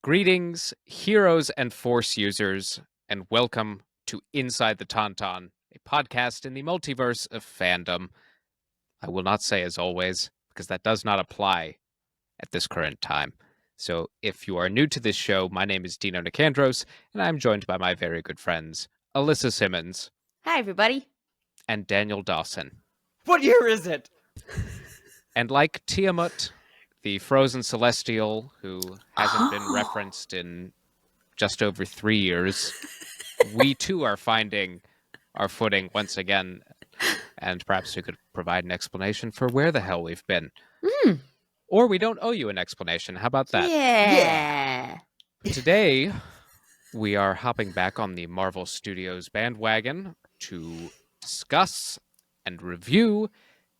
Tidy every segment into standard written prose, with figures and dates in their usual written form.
Greetings, heroes and Force users, and welcome to Inside the Tauntaun, a podcast in the multiverse of fandom. I will not say as always, because that does not apply at this current time. So if you are new to this show, my name is Dino Nicandros, and I'm joined by my very good friends, Alyssa Simmons. Hi, everybody. And Daniel Dawson. What year is it? And like Tiamat, the frozen celestial who hasn't been referenced in just over 3 years, we too are finding our footing once again, and perhaps we could provide an explanation for where the hell we've been. Or we don't owe you an explanation. How about that? Yeah. Today, we are hopping back on the Marvel Studios bandwagon to discuss and review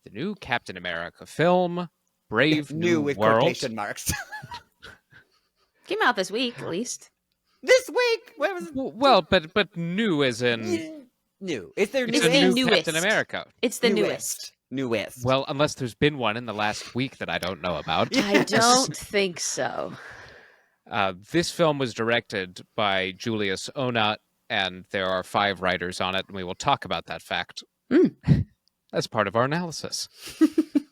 the new Captain America film, Brave New with World. quotation marks. Came out this week, at least. This week? What was it? Well, but new as in New. Is there it's It's a the new newest. Captain America. It's the newest. Newest. Well, unless there's been one in the last week that I don't know about. I don't think so. This film was directed by Julius Onat, and there are 5 writers on it, and we will talk about that fact as part of our analysis.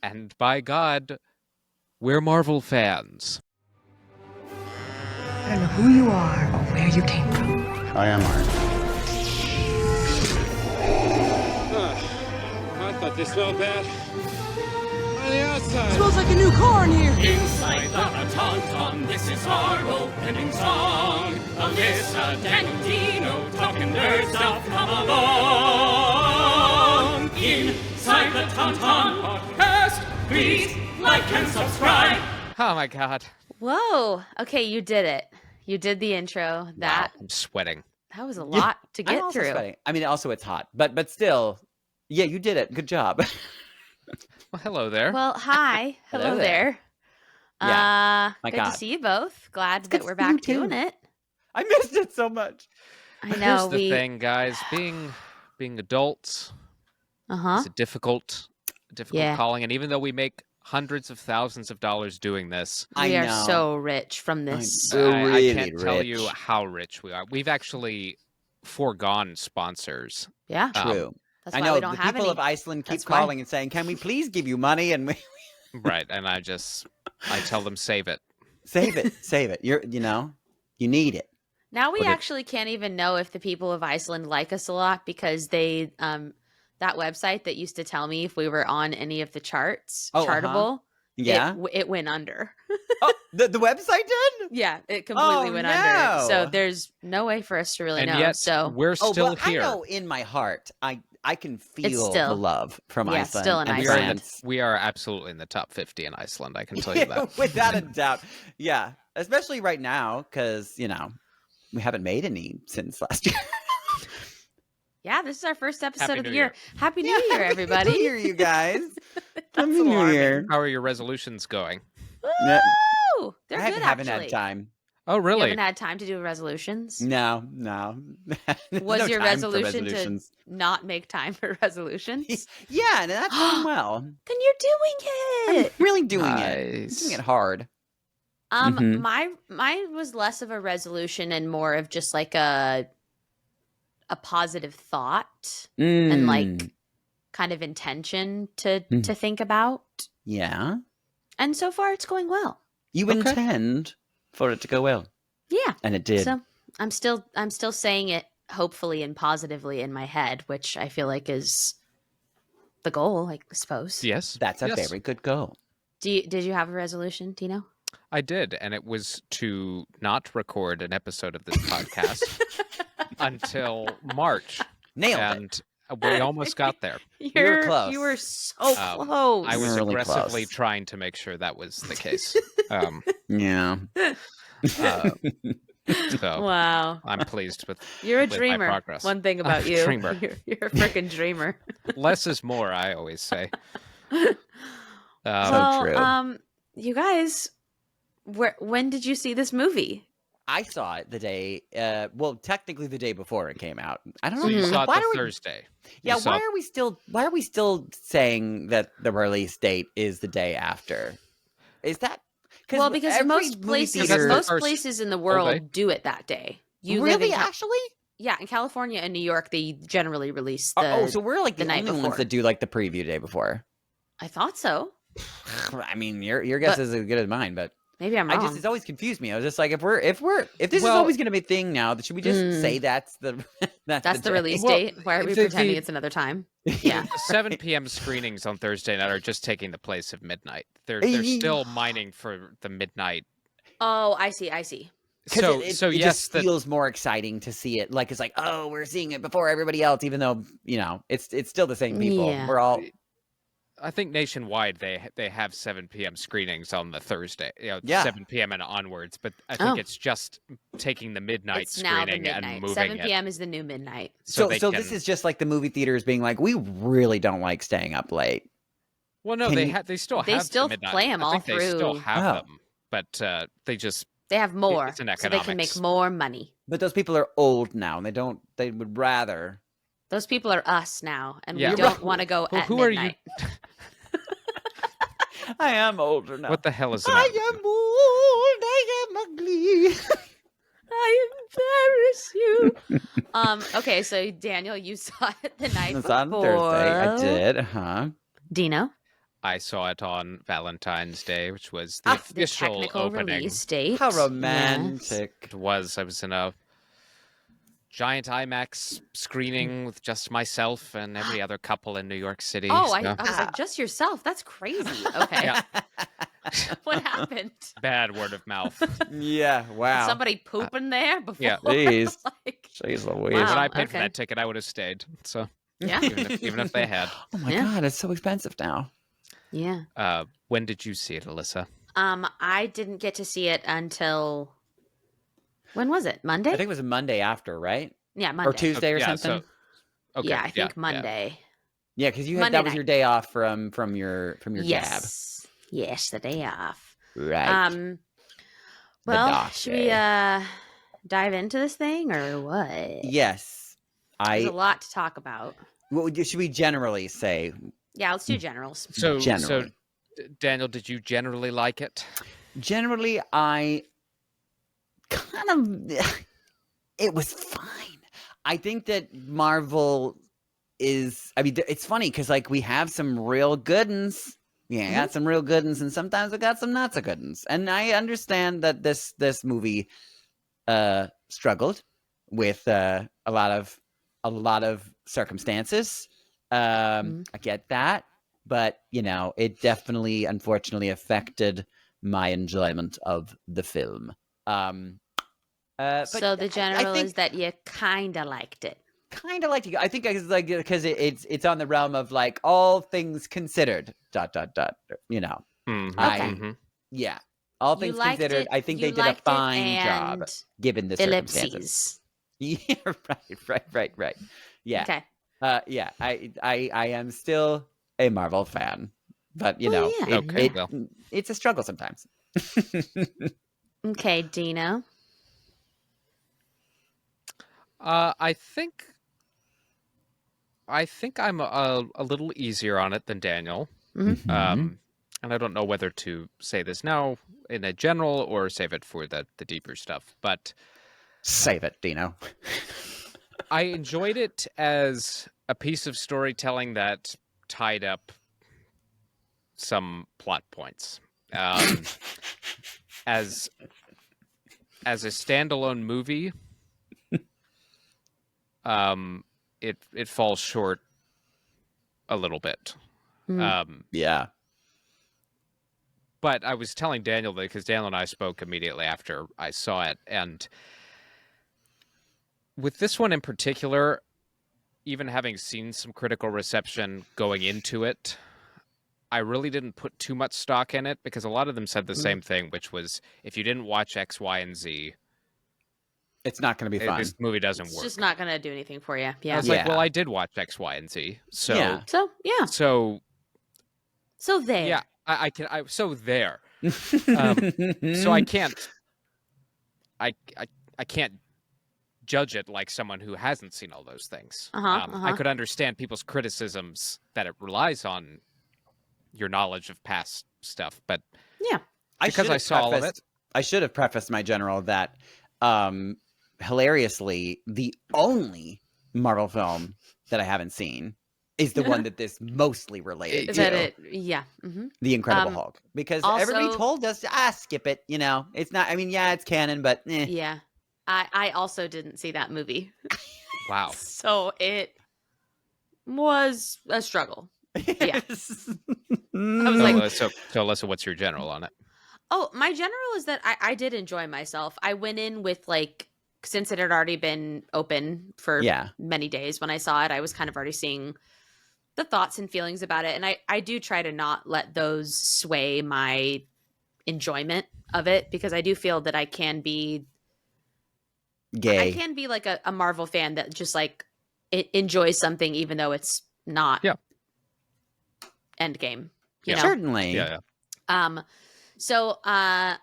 And by God, we're Marvel fans. I don't know who you are or where you came from. I am Iron. I thought they smelled bad. On the outside. Smells like a new car in here. Inside the Tauntaun, this is our opening song. Alyssa, Daniel, Dino, talking nerd stuff, come along. Inside the Tauntaun podcast, please like and subscribe. Oh my God. Whoa. Okay, you did it. You did the intro. Wow, I'm sweating. That was a lot to I'm get also through. sweating. I mean, also it's hot, but still, yeah, you did it. Good job. Well, hello there. Well, hi. Hello Hello there. Yeah. My Good God. to see you both. Glad good that to we're see you back too. doing it. I missed it so much. I Here's know the thing, guys. Being adults Uh-huh. is a difficult Yeah. calling, and even though we make hundreds of thousands of dollars doing this, We I are know. so rich from this. So I really can't tell you rich. how rich we are. We've actually foregone sponsors. Yeah. True. That's I why know we don't the have people any. of Iceland keep That's why. calling and saying, "Can we please give you money?" And we Right, and I tell them save it. save it, save it. You need it. Now we But it- actually can't even know if the people of Iceland like us a lot because they that website that used to tell me if we were on any of the charts, Oh, Chartable, Yeah. it went under. Oh, the website did. Yeah, it completely Oh, went under. So no. there's no way for us to really And know. yet, So we're Oh, still but here. I know in my heart, I can feel still- the love from yeah, Iceland. still in and We are, in Iceland. the, we are absolutely in the top 50 in Iceland, I can tell you that. Without a doubt. Yeah, especially right now because we haven't made any since last year. yeah, this is our first episode Happy of the New year. Year. Happy New Year, everybody. New Year, you guys. Happy That's New alarming. Year. How are your resolutions going? Yeah, Woo! They're I good, haven't actually. had time. Oh, You really? haven't had time to do resolutions? No. There's Was no your time for resolution to resolutions. not make time for resolutions? Yeah, and that's going well. Then you're doing I'm it. really doing it. I'm Nice. doing it hard. Mhm. Mine was less of a resolution and more of just like a positive thought and like kind of intention to think about. Yeah. And so far it's going well. You Okay. intend for it to go well. Yeah. And it did. So I'm still saying it hopefully and positively in my head, which I feel like is the goal, I suppose. Yes. That's a Yes. very good goal. Did you have a resolution, Tino? I did, and it was to not record an episode of this podcast until March. Nailed it. And we almost got there. were close. You were so Um, close. I was Really aggressively close. trying to make sure that was the case. Yeah. So Wow. I'm pleased with You're a my dreamer. progress. One thing about I'm a you. dreamer. You're a freaking dreamer. less is more, I always say. Well, true. you guys, when did you see this movie? I saw it the day, technically the day before it came out. I don't So know. you saw it why the are we, Thursday. Yeah, You saw- why are we still saying that the release date is the day after? Is that Well, because every most movie places, theater- the most first places in the day. world do it that day. You live really in actually. yeah, in California and New York, they generally release the. Oh, so we're like the the night only ones before. that do like the preview day before. I thought so. I mean, your guess But- is as good as mine, but Maybe I'm wrong. it's always confused me. I was just like, if this is Well- always going to be a thing now, should we just say that's the That's the day? release Well, date. Why are we the- pretending the- it's another time? Yeah. The 7 p.m. screenings on Thursday night are just taking the place of midnight. They're still mining for the midnight. Oh, I see. I see. So it yes, just feels more exciting to see it. Like it's like, oh, we're seeing it before everybody else, even though it's still the same people. Yeah. We're all I think nationwide they have 7 p.m. screenings on the Thursday, Yeah. 7 p.m. and onwards. But I think Oh. it's just taking the midnight It's now the screening and midnight. moving 7 it. p.m. is the new midnight. so they this can- is just like the movie theaters being like, we really don't like staying up late. Well, no, Can they you- they still They have still the midnight. play 'em I all think they still through. have Oh. them, but they just They have more, it's an so they can make economics. more money. But those people are old now, and they would rather. Those people are us now, and Yeah. we don't want to go Well, at who midnight. are you? I am older now. What the hell is an I outfit? am old. I am ugly. I embarrass you. Okay, so Daniel, you saw it the night It's before. on Thursday. I did. Huh. Dino, I saw it on Valentine's Day, which was the the official technical opening. release date. How Yes. romantic. It was. I was in a giant IMAX screening with just myself and every other couple in New York City. Oh, so- I was like, just yourself? That's crazy. Okay. Yeah. What happened? Bad word of mouth. Yeah. Wow. Somebody pooping there before? yeah. Jeez. Like, Jeez Louise. Wow. When I paid for okay. that ticket, I would have stayed. So yeah. even if they had. Oh my Yeah. God, it's so expensive now. Yeah. When did you see it, Alyssa? I didn't get to see it until when was it? Monday? I think it was a Monday after, right? yeah, Monday. Or Tuesday or Yeah, something. so- okay. Yeah, I think Monday. Yeah, because Monday that was night. your day off from your jab. Yes. Yes, the day off. Right. Well, should we day. dive into this thing or what? Yes. There's a lot to talk about. Should we generally say Yeah, let's do generals. So Generally. Daniel, did you generally like it? generally I kind of it was fine. I think that Marvel is it's funny because like we have some real good uns. Yeah, got some real good uns, and sometimes we got some not so good uns. And I understand that this movie struggled with a lot of circumstances. I get that, but it definitely, unfortunately, affected my enjoyment of the film. But So the I general think is that you kind of liked it. kind of like to go. I think it's like because it's on the realm of like all things considered. ... Mhm, Okay. mhm. Yeah, all You things liked considered. it- I think they you did a liked it fine job and given the circumstances. Ellipses. Yeah, right. Yeah, Okay. yeah. I am still a Marvel fan, but Well, yeah. Okay, well. it's a struggle sometimes. Okay, Dino. I think I'm a little easier on it than Daniel. Mhm. And I don't know whether to say this now in a general or save it for the deeper stuff. But Save it, Dino. I enjoyed it as a piece of storytelling that tied up some plot points. As a standalone movie, it falls short a little bit. Yeah. But I was telling Daniel that because Daniel and I spoke immediately after I saw it, and with this one in particular, even having seen some critical reception going into it, I really didn't put too much stock in it because a lot of them said the same thing, which was if you didn't watch X, Y, and Z, It's not going to be fun. this movie doesn't It's work. just not going to do anything for you. I Yeah. was like, Yeah. well, I did watch X, Y, and Z, so Yeah. So, yeah. so So there. yeah, I can. So there. So I can't. I can't judge it like someone who hasn't seen all those things. I could understand people's criticisms that it relies on your knowledge of past stuff, but Yeah. because I saw all of it. I should have prefaced my general that, hilariously, the only Marvel film that I haven't seen is the one that this mostly related to. The Incredible Hulk. Because everybody told us, skip it. You know, it's not, I mean, yeah, it's canon, but Yeah. I also didn't see that movie. Wow. So it was a struggle. Yeah. I was like, so Alyssa, what's your general on it? Oh, my general is that I did enjoy myself. I went in with since it had already been open for many days when I saw it, I was kind of already seeing the thoughts and feelings about it. And I do try to not let those sway my enjoyment of it, because I do feel that I can be gay. I can be like a Marvel fan that just it enjoys something even though it's not Endgame. You know? Certainly. Yeah. So, I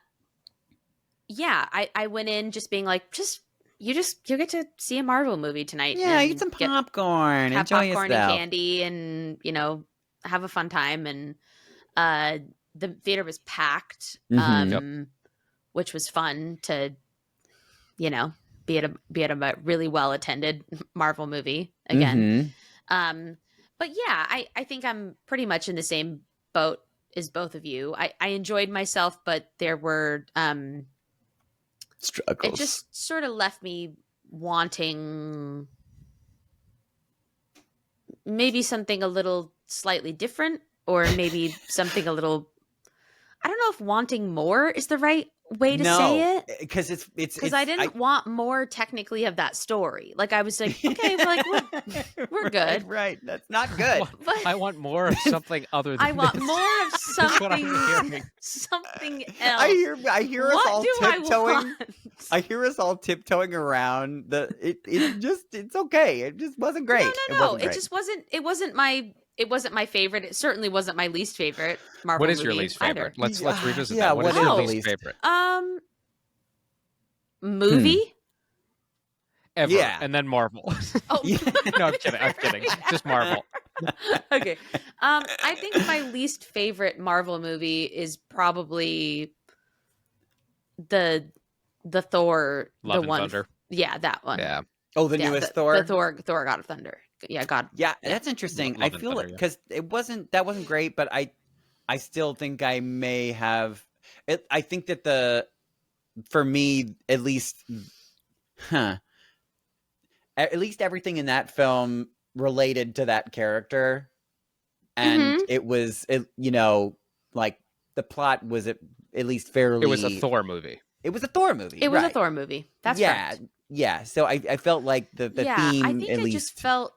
went in just being like, you get to see a Marvel movie tonight. Yeah, eat some popcorn, have enjoy popcorn yourself. and candy, and have a fun time. And the theater was packed, which was fun to, be at a really well attended Marvel movie again. But yeah, I think I'm pretty much in the same boat as both of you. I enjoyed myself, but there were struggles. It just sort of left me wanting maybe something a little slightly different, or maybe something a little, I don't know if wanting more is the right way to say it, because I didn't want more technically of that story. Like, I was like, okay, we're good, right? That's not good. But I want more of something other than I want this. more of something. Something else. I hear us all tiptoeing. I hear us all tiptoeing around it's okay. It just wasn't great. No. It just wasn't. It wasn't my favorite. It certainly wasn't my least favorite Marvel movie. What is your least favorite? Either. Let's revisit that. What is your least favorite? Movie? Ever. Yeah. And then Marvel. Oh. No, I'm kidding. Just Marvel. Okay. I think my least favorite Marvel movie is probably the Thor, Love the and one. Thunder. Yeah, that one. Yeah. Oh, the newest Thor? The Thor God of Thunder. Yeah, God. Yeah, that's interesting. Love I and feel Thunder, because that wasn't great, but I still think I may have it. I think that for me, at least everything in that film related to that character, and it was like the plot was at least fairly. It was a Thor movie. It was a Thor movie. It was a Thor movie. That's correct. Yeah. So I felt like the theme. I think at it least just felt,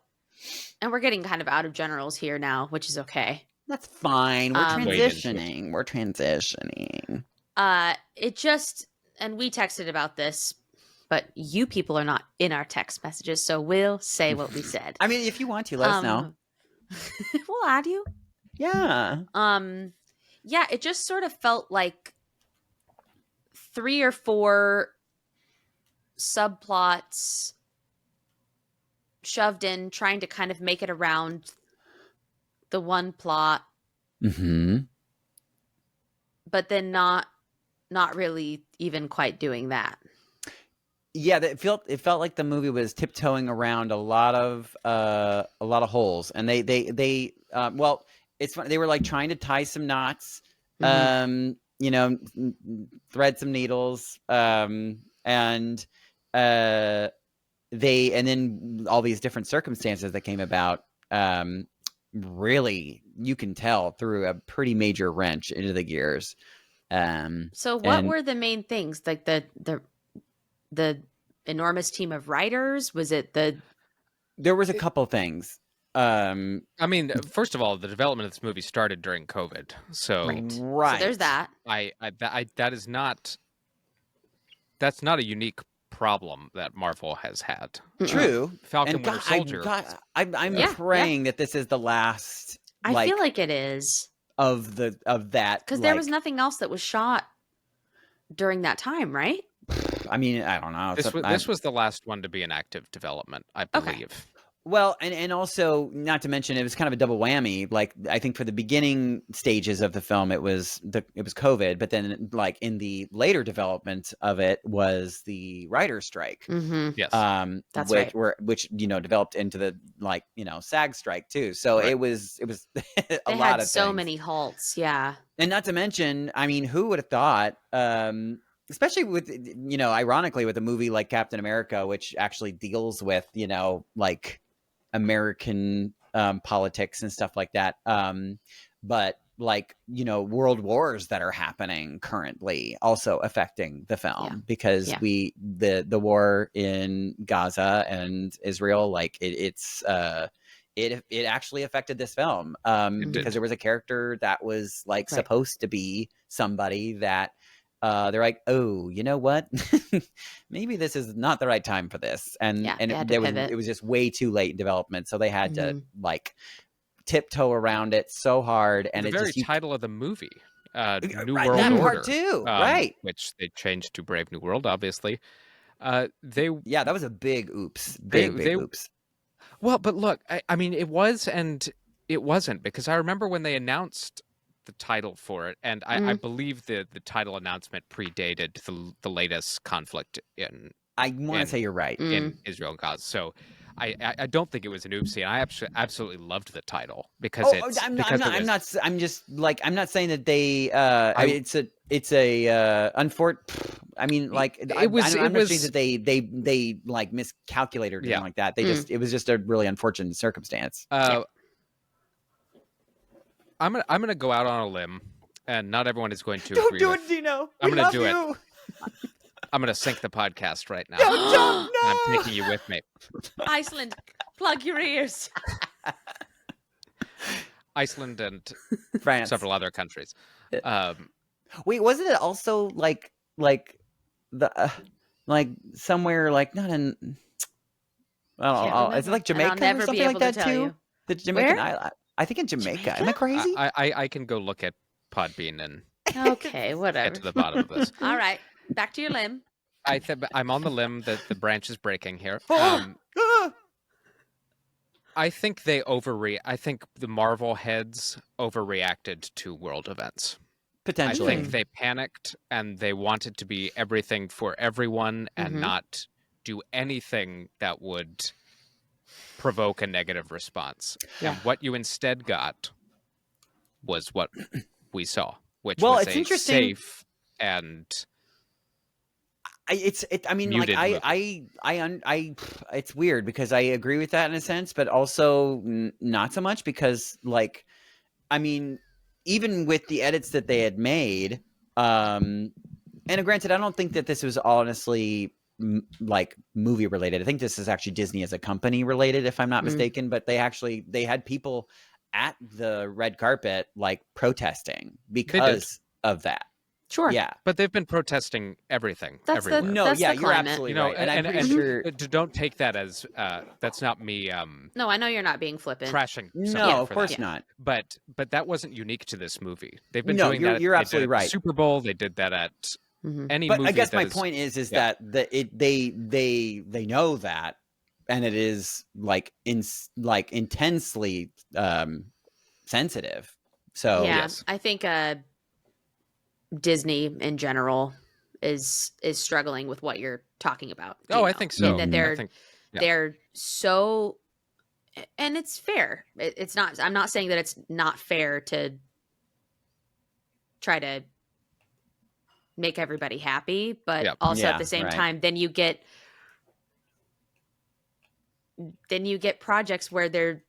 and we're getting kind of out of generals here now, which is okay. That's fine. We're transitioning. It just, and we texted about this, but you people are not in our text messages, so we'll say what we said. I mean, if you want to, let us know. We'll add you. Yeah. Yeah, it just sort of felt like 3 or 4 subplots shoved in, trying to kind of make it around the one plot. But then not really even quite doing that. Yeah, it felt like the movie was tiptoeing around a lot of holes, and they well, it's funny, they were like trying to tie some knots, thread some needles, and then all these different circumstances that came about, really, you can tell, threw a pretty major wrench into the gears. So what were the main things? Like the enormous team of writers? Was it There was a couple things. I mean, first of all, the development of this movie started during COVID, so right. So there's that. That's not a unique problem that Marvel has had. True. Falcon and Winter Soldier. I'm praying that this is the last. I feel like it is of that, because there was nothing else that was shot during that time, right? I mean, I don't know. This was the last one to be in active development, I believe. Well, and also, not to mention, it was kind of a double whammy. Like, I think for the beginning stages of the film, it was COVID, but then like in the later development of it was the writer's strike. Mm-hmm. Yes. That's which right. which developed into the SAG strike too. So Right. it was a They lot had of so things. many halts. Yeah. And not to mention, I mean, who would have thought, especially with, ironically, with a movie like Captain America, which actually deals with, like American politics and stuff like that. But like, world wars that are happening currently also affecting the film because the war in Gaza and Israel, like it actually affected this film because there was a character that was like supposed to be somebody that they're like, oh, you know what? Maybe this is not the right time for this. And it was just way too late in development. So they had to like tiptoe around it so hard. And the very title of the movie, New World that Order, part too, right? Which they changed to Brave New World, obviously. That was a big oops, big oops. Well, but look, I mean, it was and it wasn't, because I remember when they announced the title for it, and I believe the title announcement predated the latest conflict in. I want to say you're right in Israel and Gaza, so I don't think it was an oopsie, and I absolutely loved the title because I'm not saying that they. It's a unfortunate. I mean, like I'm not saying that they like miscalculated or anything like that. They it was just a really unfortunate circumstance. I'm gonna go out on a limb, and not everyone is going to Don't agree do with. it, Dino. I'm gonna do you. it. I'm gonna sync the podcast right now. No. I'm taking you with me. Iceland, plug your ears. Iceland and France, several other countries. Wait, wasn't it also like the like somewhere like not in? Is it like Jamaica or something like that too? The Jamaican island. I think in Jamaica. Am I crazy? I can go look at Podbean and okay, whatever. get to the bottom of this. All right, back to your limb. I'm on the limb that the branch is breaking here. I think I think the Marvel heads overreacted to world events. Potentially. I think they panicked and they wanted to be everything for everyone and not do anything that would provoke a negative response. Yeah. And what you instead got was what we saw, which was it's a interesting. Safe and I mean, like it's weird because I agree with that in a sense, but also not so much because, like, I mean, even with the edits that they had made, and granted, I don't think that this was honestly like movie related. I think this is actually Disney as a company related, if I'm not mistaken. But they had people at the red carpet like protesting because of that. Sure. Yeah. But they've been protesting everything everywhere. You're absolutely right. And I'm pretty sure. Don't take that as that's not me. No, I know you're not being flippant. Trashing. No, of course not. But that wasn't unique to this movie. They've been doing that. You're absolutely right. Super Bowl. They did that at any movie. But I guess my point is that they know that, and it is like intensely sensitive. So yes. I think Disney in general is struggling with what you're talking about. I think so. And that they're so, and it's fair. It's not. I'm not saying that it's not fair to try to make everybody happy, but also at the same time, then you get projects where there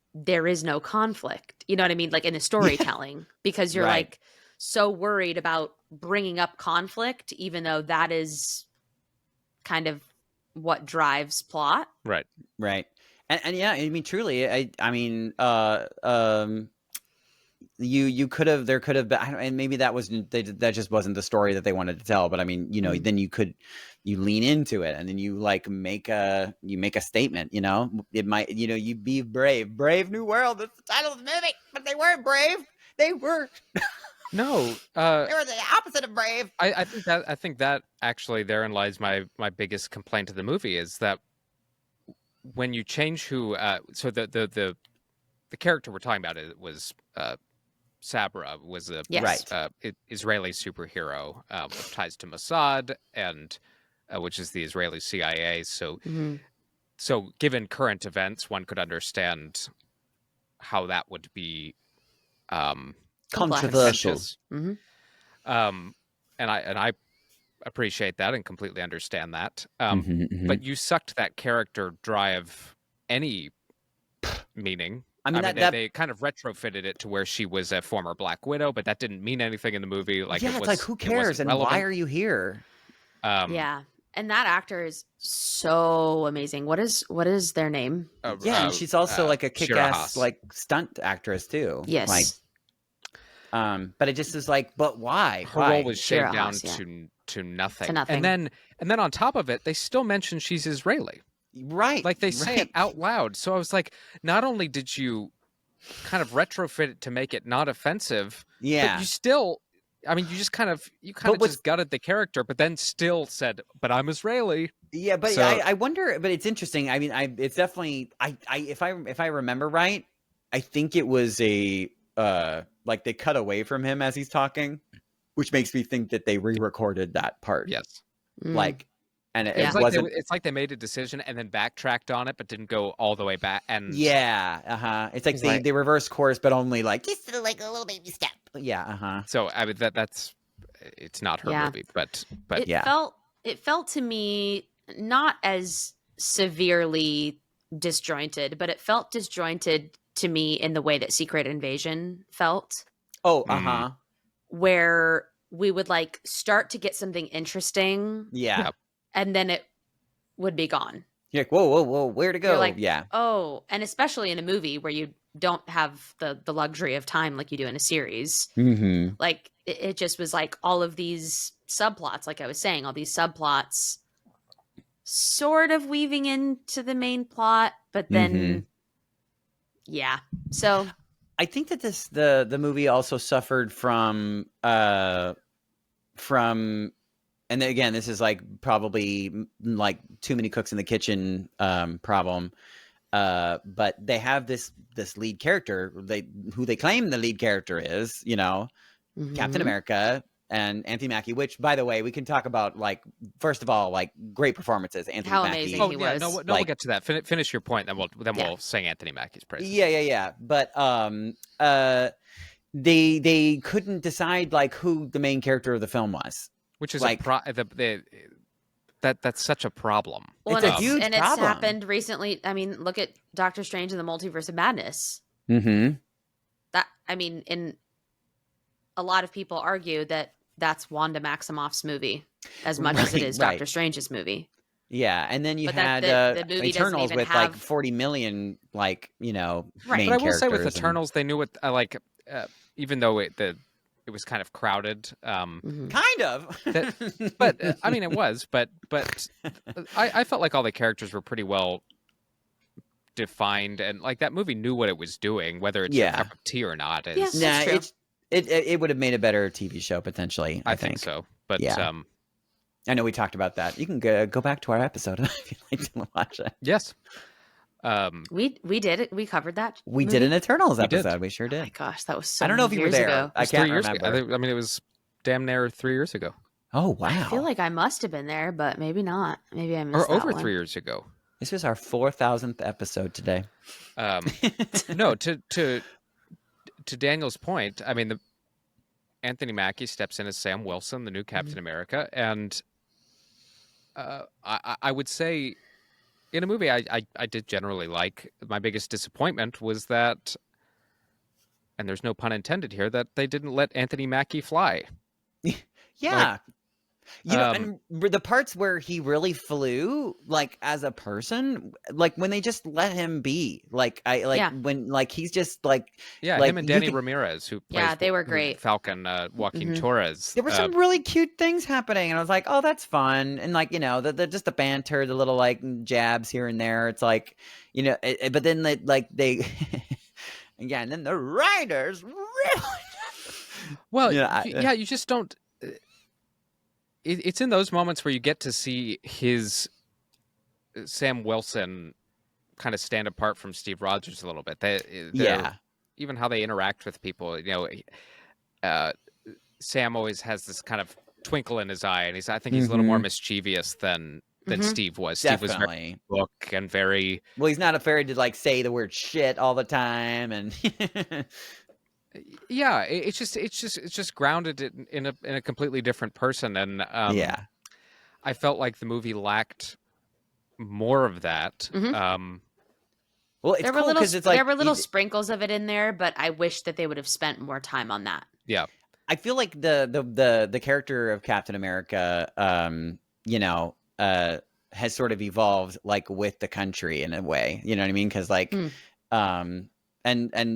is no conflict. You know what I mean? Like in the storytelling, because you're like so worried about bringing up conflict, even though that is kind of what drives plot. Right. And yeah, I mean, truly, I mean, you could have, there could have been, and maybe that that just wasn't the story that they wanted to tell. But I mean, then you lean into it, and then you like make a statement. It might, you be brave new world. That's the title of the movie, but they weren't brave. They were. No, they were the opposite of brave. I think that actually therein lies my biggest complaint to the movie is that when you change who, so the character we're talking about was Sabra, was a Yes. Israeli superhero with ties to Mossad and which is the Israeli CIA. So so given current events, one could understand how that would be Controversial. contentious. And I appreciate that and completely understand that. But you sucked that character dry of any meaning. I mean, they kind of retrofitted it to where she was a former Black Widow, but that didn't mean anything in the movie. Like, yeah, it's like, who cares? And why are you here? Yeah. And that actor is so amazing. What is their name? Yeah, and she's also like a kick-ass Shirahas. like stunt actress too. Yes. Like, but it just is like, but why? Her Why? role was shaved down Shirahas, to nothing. To nothing. And then on top of it, they still mention she's Israeli. Right. Like they say it out loud. So I was like, not only did you kind of retrofit it to make it not offensive, Yeah. but you still, I mean, you just kind of just gutted the character, but then still said, but I'm Israeli. Yeah, but So- I wonder. But it's interesting. I mean, it's definitely. If I remember right, I think it was a like they cut away from him as he's talking, which makes me think that they re-recorded that part. Yes. Like, and it Yeah. wasn't. It's like they made a decision and then backtracked on it, but didn't go all the way back. And Yeah. It's like they reverse course, but only like just like a little baby step. Yeah. so I mean that's it's not her Yeah. movie, but It felt to me not as severely disjointed, but it felt disjointed to me in the way that Secret Invasion felt, Oh. Mhm. where we would like start to get something interesting Yeah. Yep. and then it would be gone. You're like, whoa, where to go? You're like, yeah. Oh, and especially in a movie where you don't have the luxury of time like you do in a series. Mm-hmm. Like it just was like all of these subplots, like I was saying, all these subplots sort of weaving into the main plot, but then yeah. So I think that the movie also suffered from and again, this is like probably like too many cooks in the kitchen problem. But they have this lead character who they claim the lead character is, Captain America and Anthony Mackie, which, by the way, we can talk about, like, first of all, like, great performances. Anthony How Mackie. amazing he yeah, was. no, like, we'll get to that. Finish your point, then we'll sing Anthony Mackie's praise. Yeah. But they couldn't decide like who the main character of the film was. Which is like, that's such a problem. Well, It's and a huge and problem. it's happened recently. I mean, look at Doctor Strange and the Multiverse of Madness. Mm-hmm. That, I mean, in a lot of people argue that that's Wanda Maximoff's movie as much as it is Right. Doctor Strange's movie. Yeah, and then you But had the movie doesn't Eternals even with like have- 40 million, like, Right. main But I will say with characters and- Eternals, they knew what even though it was kind of crowded. Kind of. But I mean, it was. But I felt like all the characters were pretty well defined, and like that movie knew what it was doing, whether it's your cup of tea or not. Is, Yeah. Nah, That's true. it would have made a better TV show potentially. I think so. But Yeah. I know we talked about that. You can go back to our episode if you'd like to watch it. yes. We did it. We covered that. We movie? did an Eternals We did. episode. We sure Oh my did. gosh, that was so. I don't know if you were years there. Ago. I It was can't 3 years remember. ago. I mean, it was damn near 3 years ago, Oh wow! I feel like I must have been there, but maybe not. Maybe I missed or that over one. 3 years ago. This was our 4,000th episode today. No, to Daniel's point, I mean, Anthony Mackie steps in as Sam Wilson, the new Captain America, and I would say in a movie I did generally like. My biggest disappointment was that, and there's no pun intended here, that they didn't let Anthony Mackie fly. Yeah. And the parts where he really flew, like as a person, like when they just let him be, like when like he's just like Him and Danny you can- Ramirez, who plays they were great. Falcon, Joaquin Torres. There were some really cute things happening, and I was like, "Oh, that's fun!" And like the just the banter, the little like jabs here and there. It's like but then they again, then the writers really. Well, Yeah, you just don't. It's in those moments where you get to see his Sam Wilson kind of stand apart from Steve Rogers a little bit. Even how they interact with people. Sam always has this kind of twinkle in his eye, and I think he's a little more mischievous than Steve was. Definitely. Steve was very book and very well. He's not afraid to like say the word shit all the time, and yeah, it's just grounded in a completely different person, and I felt like the movie lacked more of that. Well, it's cool because it's like there were little sprinkles of it in there, but I wish that they would have spent more time on that. Yeah, I feel like the character of Captain America, has sort of evolved like with the country in a way. You know what I mean? Because like, and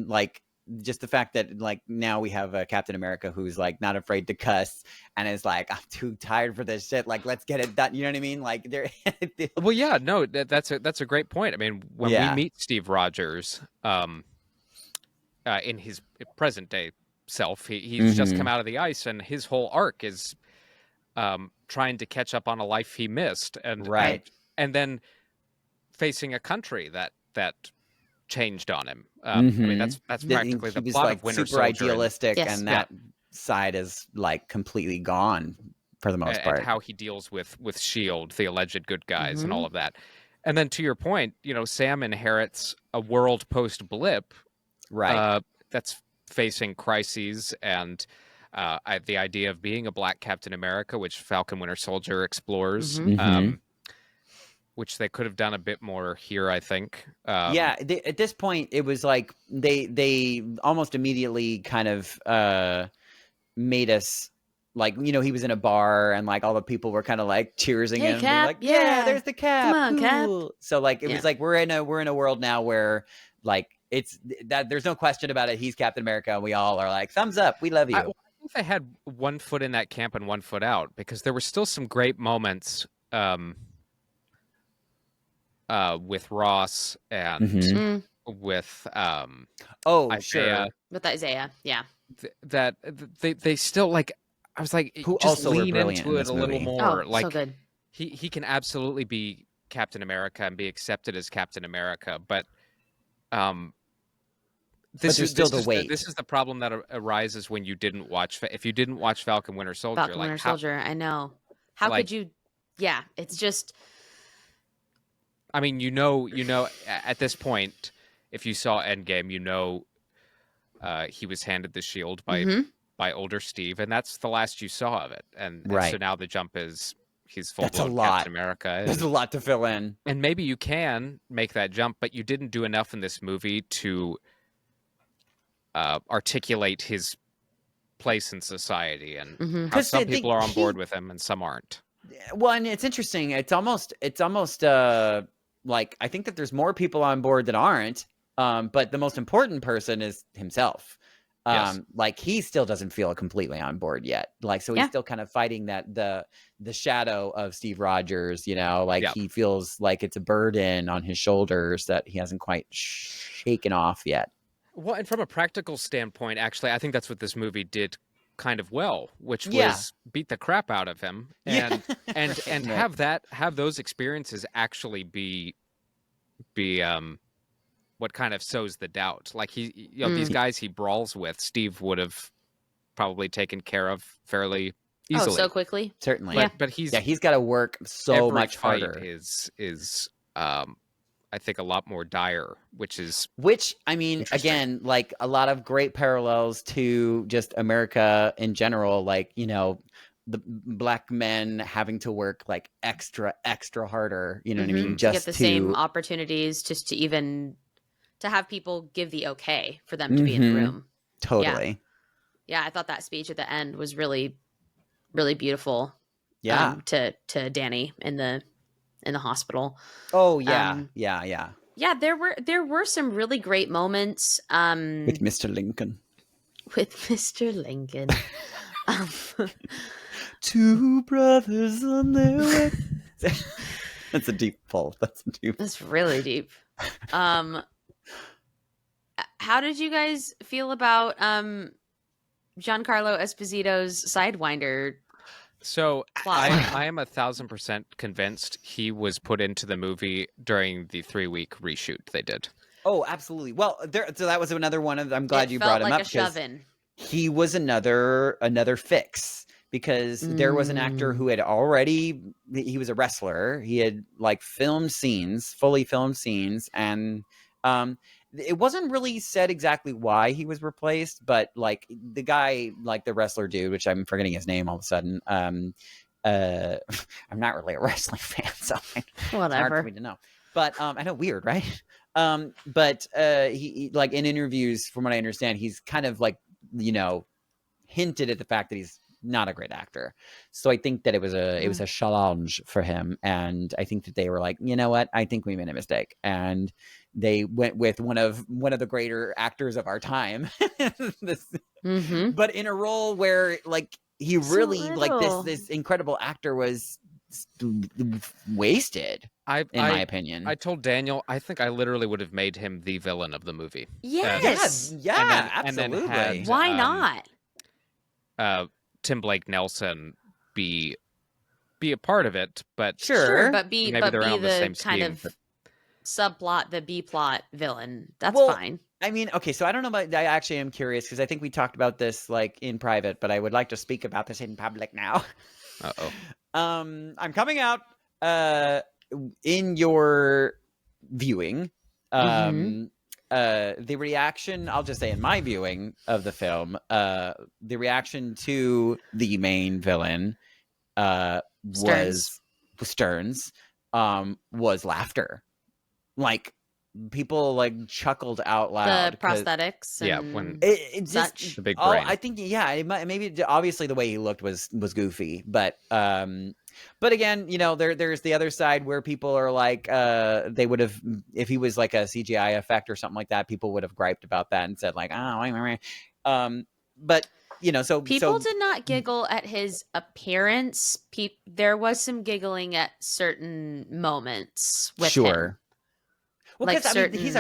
like just the fact that like now we have a Captain America who's like not afraid to cuss and is like, I'm too tired for this shit. Like, let's get it done. You know what I mean? Like, they're well, yeah, no, that's a great point. I mean, when we meet Steve Rogers, in his present day self, he's just come out of the ice, and his whole arc is trying to catch up on a life he missed, and then facing a country that changed on him. I mean, that's practically the plot of Winter super Soldier. Idealistic, and that side is like completely gone for the most part. And how he deals with S.H.I.E.L.D., the alleged good guys, and all of that. And then to your point, Sam inherits a world post-blip, that's facing crises and the idea of being a Black Captain America, which Falcon Winter Soldier explores. Which they could have done a bit more here, I think. At this point, it was like they almost immediately kind of made us like, he was in a bar and like all the people were kind of like cheersing him, Cap, like, yeah, there's the Cap. Come on, cool. Cap. So like it was like we're in a world now where like it's that there's no question about it. He's Captain America, and we all are like, thumbs up, we love you. I think they had one foot in that camp and one foot out, because there were still some great moments. With Ross and with Isaiah. With Isaiah, that they still like. I was like, who just also lean brilliant into in it this a little movie. more. Like, so good. He can absolutely be Captain America and be accepted as Captain America, but this is the weight. This is the problem that arises when you didn't watch. If you didn't watch Falcon Winter Soldier, Winter Soldier, I know. How could you? Yeah, it's just. I mean, at this point, if you saw Endgame, he was handed the shield by older Steve, and that's the last you saw of it. And so now the jump is he's full-blown Captain America. There's a lot to fill in. And maybe you can make that jump, but you didn't do enough in this movie to articulate his place in society and how some people are on board with him and some aren't. Well, and it's interesting. It's almost like, I think that there's more people on board that aren't, but the most important person is himself. Like, he still doesn't feel completely on board yet. Like, so he's still kind of fighting that the shadow of Steve Rogers, he feels like it's a burden on his shoulders that he hasn't quite shaken off yet. Well, and from a practical standpoint, actually, I think that's what this movie did kind of well, which was beat the crap out of him and have those experiences actually be what kind of sows the doubt. Like, these guys he brawls with, Steve would have probably taken care of fairly easily. Oh, so quickly. Certainly. But he's got to work so much harder. Is I think a lot more dire, which I mean, again, like a lot of great parallels to just America in general, like, the Black men having to work like extra harder, you know what I mean? Just to get the same opportunities, just to have people give the okay for them to be in the room. Totally. Yeah, I thought that speech at the end was really, really beautiful. Yeah. To Danny in the hospital. Oh yeah. Yeah. There were some really great moments. With Mr. Lincoln. Two brothers on their way. That's a deep pull. That's really deep. How did you guys feel about Giancarlo Esposito's Sidewinder So Plot. I am 1,000% convinced he was put into the movie during the 3-week reshoot they did. Oh, absolutely. Well, so that was another one of. I'm glad you brought him It felt like up a because shove-in. he was another there was an actor who had already. He was a wrestler. He had like fully filmed scenes, and it wasn't really said exactly why he was replaced, but like the guy, like the wrestler dude, which I'm forgetting his name all of a sudden. I'm not really a wrestling fan, so it's hard Whatever. for me to know. But I know, weird, right? But he like in interviews, from what I understand, he's kind of like, hinted at the fact that he's not a great actor. So I think that it was a challenge for him, and I think that they were like, you know what, I think we made a mistake, and they went with one of the greater actors of our time, but in a role where like he really this incredible actor was wasted. In my opinion, I told Daniel, I think I literally would have made him the villain of the movie. Yes. Absolutely. Had, Why not? Tim Blake Nelson be a part of it, but Sure, but be maybe they're on the same kind scheme, of but... subplot, the B plot villain. That's Well, fine. I mean, okay, so I don't know about. I actually am curious because I think we talked about this like in private, but I would like to speak about this in public now. Uh-oh. I'm coming out in your viewing. The reaction, I'll just say in my viewing of the film, the reaction to the main villain was Stearns, was laughter. Like, people like chuckled out loud. The prosthetics. And when it's such. just the big brain. I think maybe obviously the way he looked was goofy, but again, there's the other side where people are like, they would have, if he was like a CGI effect or something like that, people would have griped about that and said like, but so people did not giggle at his appearance. There was some giggling at certain moments with him. Well, like because he's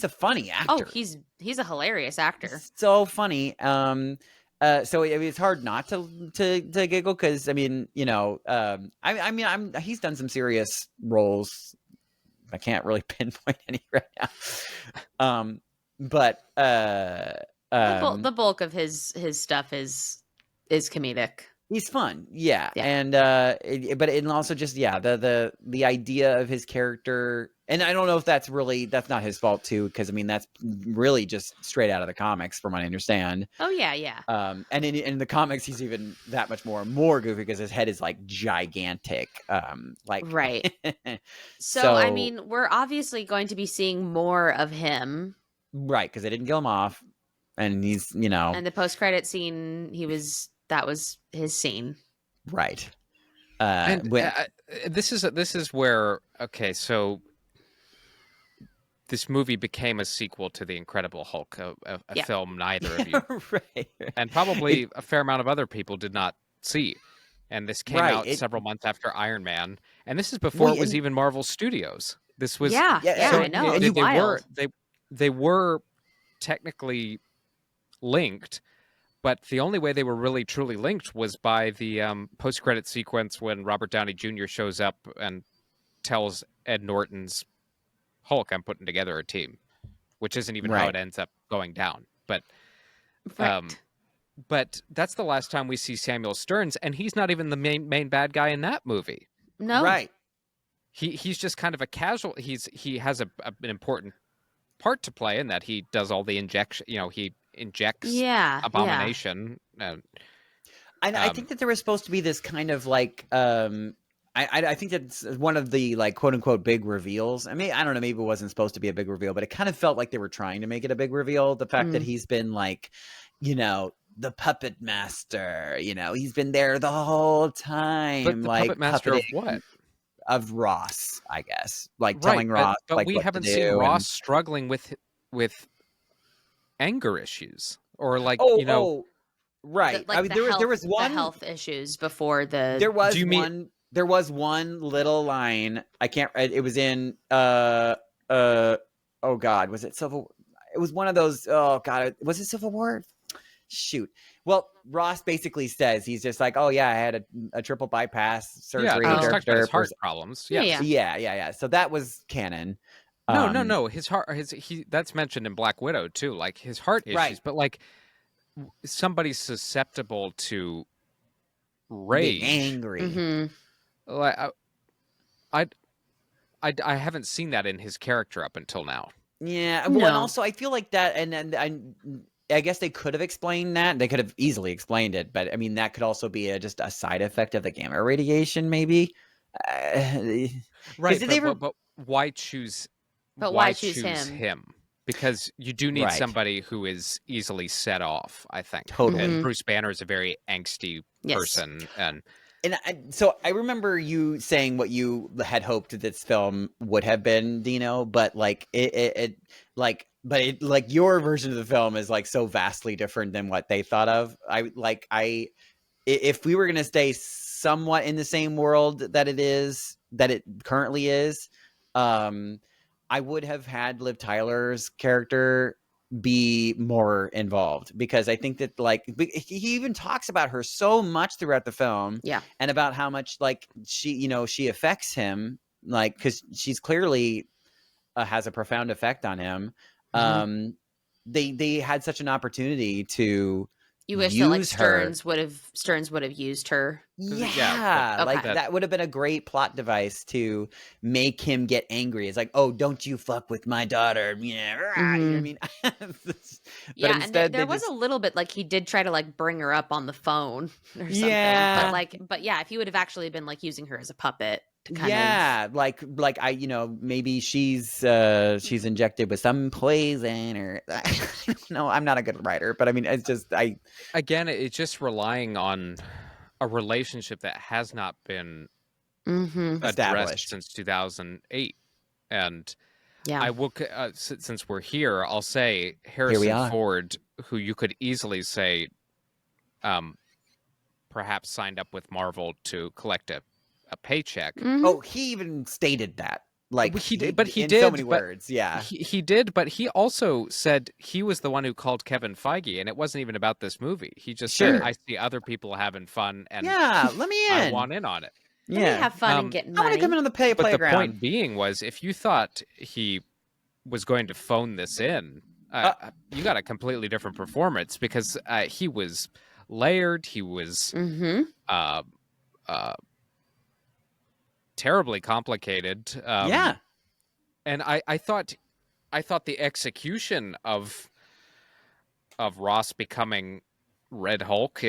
a funny actor. Oh, he's a hilarious actor. So funny. So it's hard not to giggle because he's done some serious roles. I can't really pinpoint any right now. But the bulk of his stuff is comedic. He's fun, yeah. And but it also just the idea of his character, and I don't know if that's not his fault too, because that's really just straight out of the comics from what I understand. Oh yeah. And in the comics he's even that much more goofy because his head is like gigantic, right. So we're obviously going to be seeing more of him, right? Because they didn't kill him off, and he's and the post-credit scene that was his scene, right? This is where so this movie became a sequel to The Incredible Hulk, a film neither of you, right, and probably a fair amount of other people did not see. And this came out several months after Iron Man, and this is before it was even Marvel Studios. This was I know. They were technically linked. But the only way they were really truly linked was by the post-credit sequence when Robert Downey Jr. shows up and tells Ed Norton's Hulk, "I'm putting together a team," which isn't even how it ends up going down. But, but that's the last time we see Samuel Stearns, and he's not even the main bad guy in that movie. No, right? He's just kind of a casual. He has an important part to play in that he does all the injection. He injects Abomination. I think that there was supposed to be this kind of like I think that's one of the like quote unquote big reveals. I mean, I don't know, maybe it wasn't supposed to be a big reveal, but it kind of felt like they were trying to make it a big reveal. The fact that he's been like, the puppet master, he's been there the whole time. But the puppet master of what? Of Ross, I guess. Like telling Ross, but like, we haven't seen Ross struggling with anger issues or like right. Like there was one the health issues before the. There was one little line. I can't. It was in. Oh God, was it Civil? It was one of those. Oh God, was it Civil War? shoot. Well, Ross basically says he's just like, oh yeah, I had a triple bypass surgery. Yeah, he's derp, talking about his heart problems. Yes. Yeah. So that was canon. No. His heart, that's mentioned in Black Widow too. Like his heart issues, Right. but like somebody susceptible to rage, being angry. Mm-hmm. like I haven't seen that in his character up until now. Yeah. Well, and No. also I feel like that, and I guess they could have explained that. They could have easily explained it, but I mean that could also be just a side effect of the gamma radiation, maybe. Right, they but why choose? But why choose him? Because you do need Right. somebody who is easily set off, I think. Totally. And Mhm. Bruce Banner is a very angsty Yes. person, and so I remember you saying what you had hoped this film would have been, Dino, but like but your version of the film is like so vastly different than what they thought of. If we were going to stay somewhat in the same world that it currently is, I would have had Liv Tyler's character be more involved, because I think that like he even talks about her so much throughout the film, Yeah. and about how much like she affects him, like because she's clearly has a profound effect on him. Mhm. They had such an opportunity to You wish that like use her. Stearns would have used her. Yeah, but- like okay. that would have been a great plot device to make him get angry. It's like, oh, don't you fuck with my daughter? Yeah, you know what I mean. But Yeah, and instead there they was just- a little bit like he did try to like bring her up on the phone or something. Yeah. But yeah, if he would have actually been like using her as a puppet to kind of yeah, like I maybe she's injected with some poison, or I don't know. I'm not a good writer, but I mean it's just again, it's just relying on a relationship that has not been Mhm. addressed Established. since 2008. And Yeah. I will, since we're here, I'll say we Harrison are. Ford, who you could easily say, perhaps signed up with Marvel to collect a paycheck. Mhm. Oh, he even stated that. Like He did, but he in did, so many but words. Yeah. He did, but he also said he was the one who called Kevin Feige, and it wasn't even about this movie. He just said, Sure. I see other people having fun, and Yeah, let me in. I want in on it. Let me have fun and get I money. want to come in on the But the playground. point being was, if you thought he was going to phone this in, you got a completely different performance, because he was layered. He was Mhm. terribly complicated. Yeah. And I thought the execution of Ross becoming Red Hulk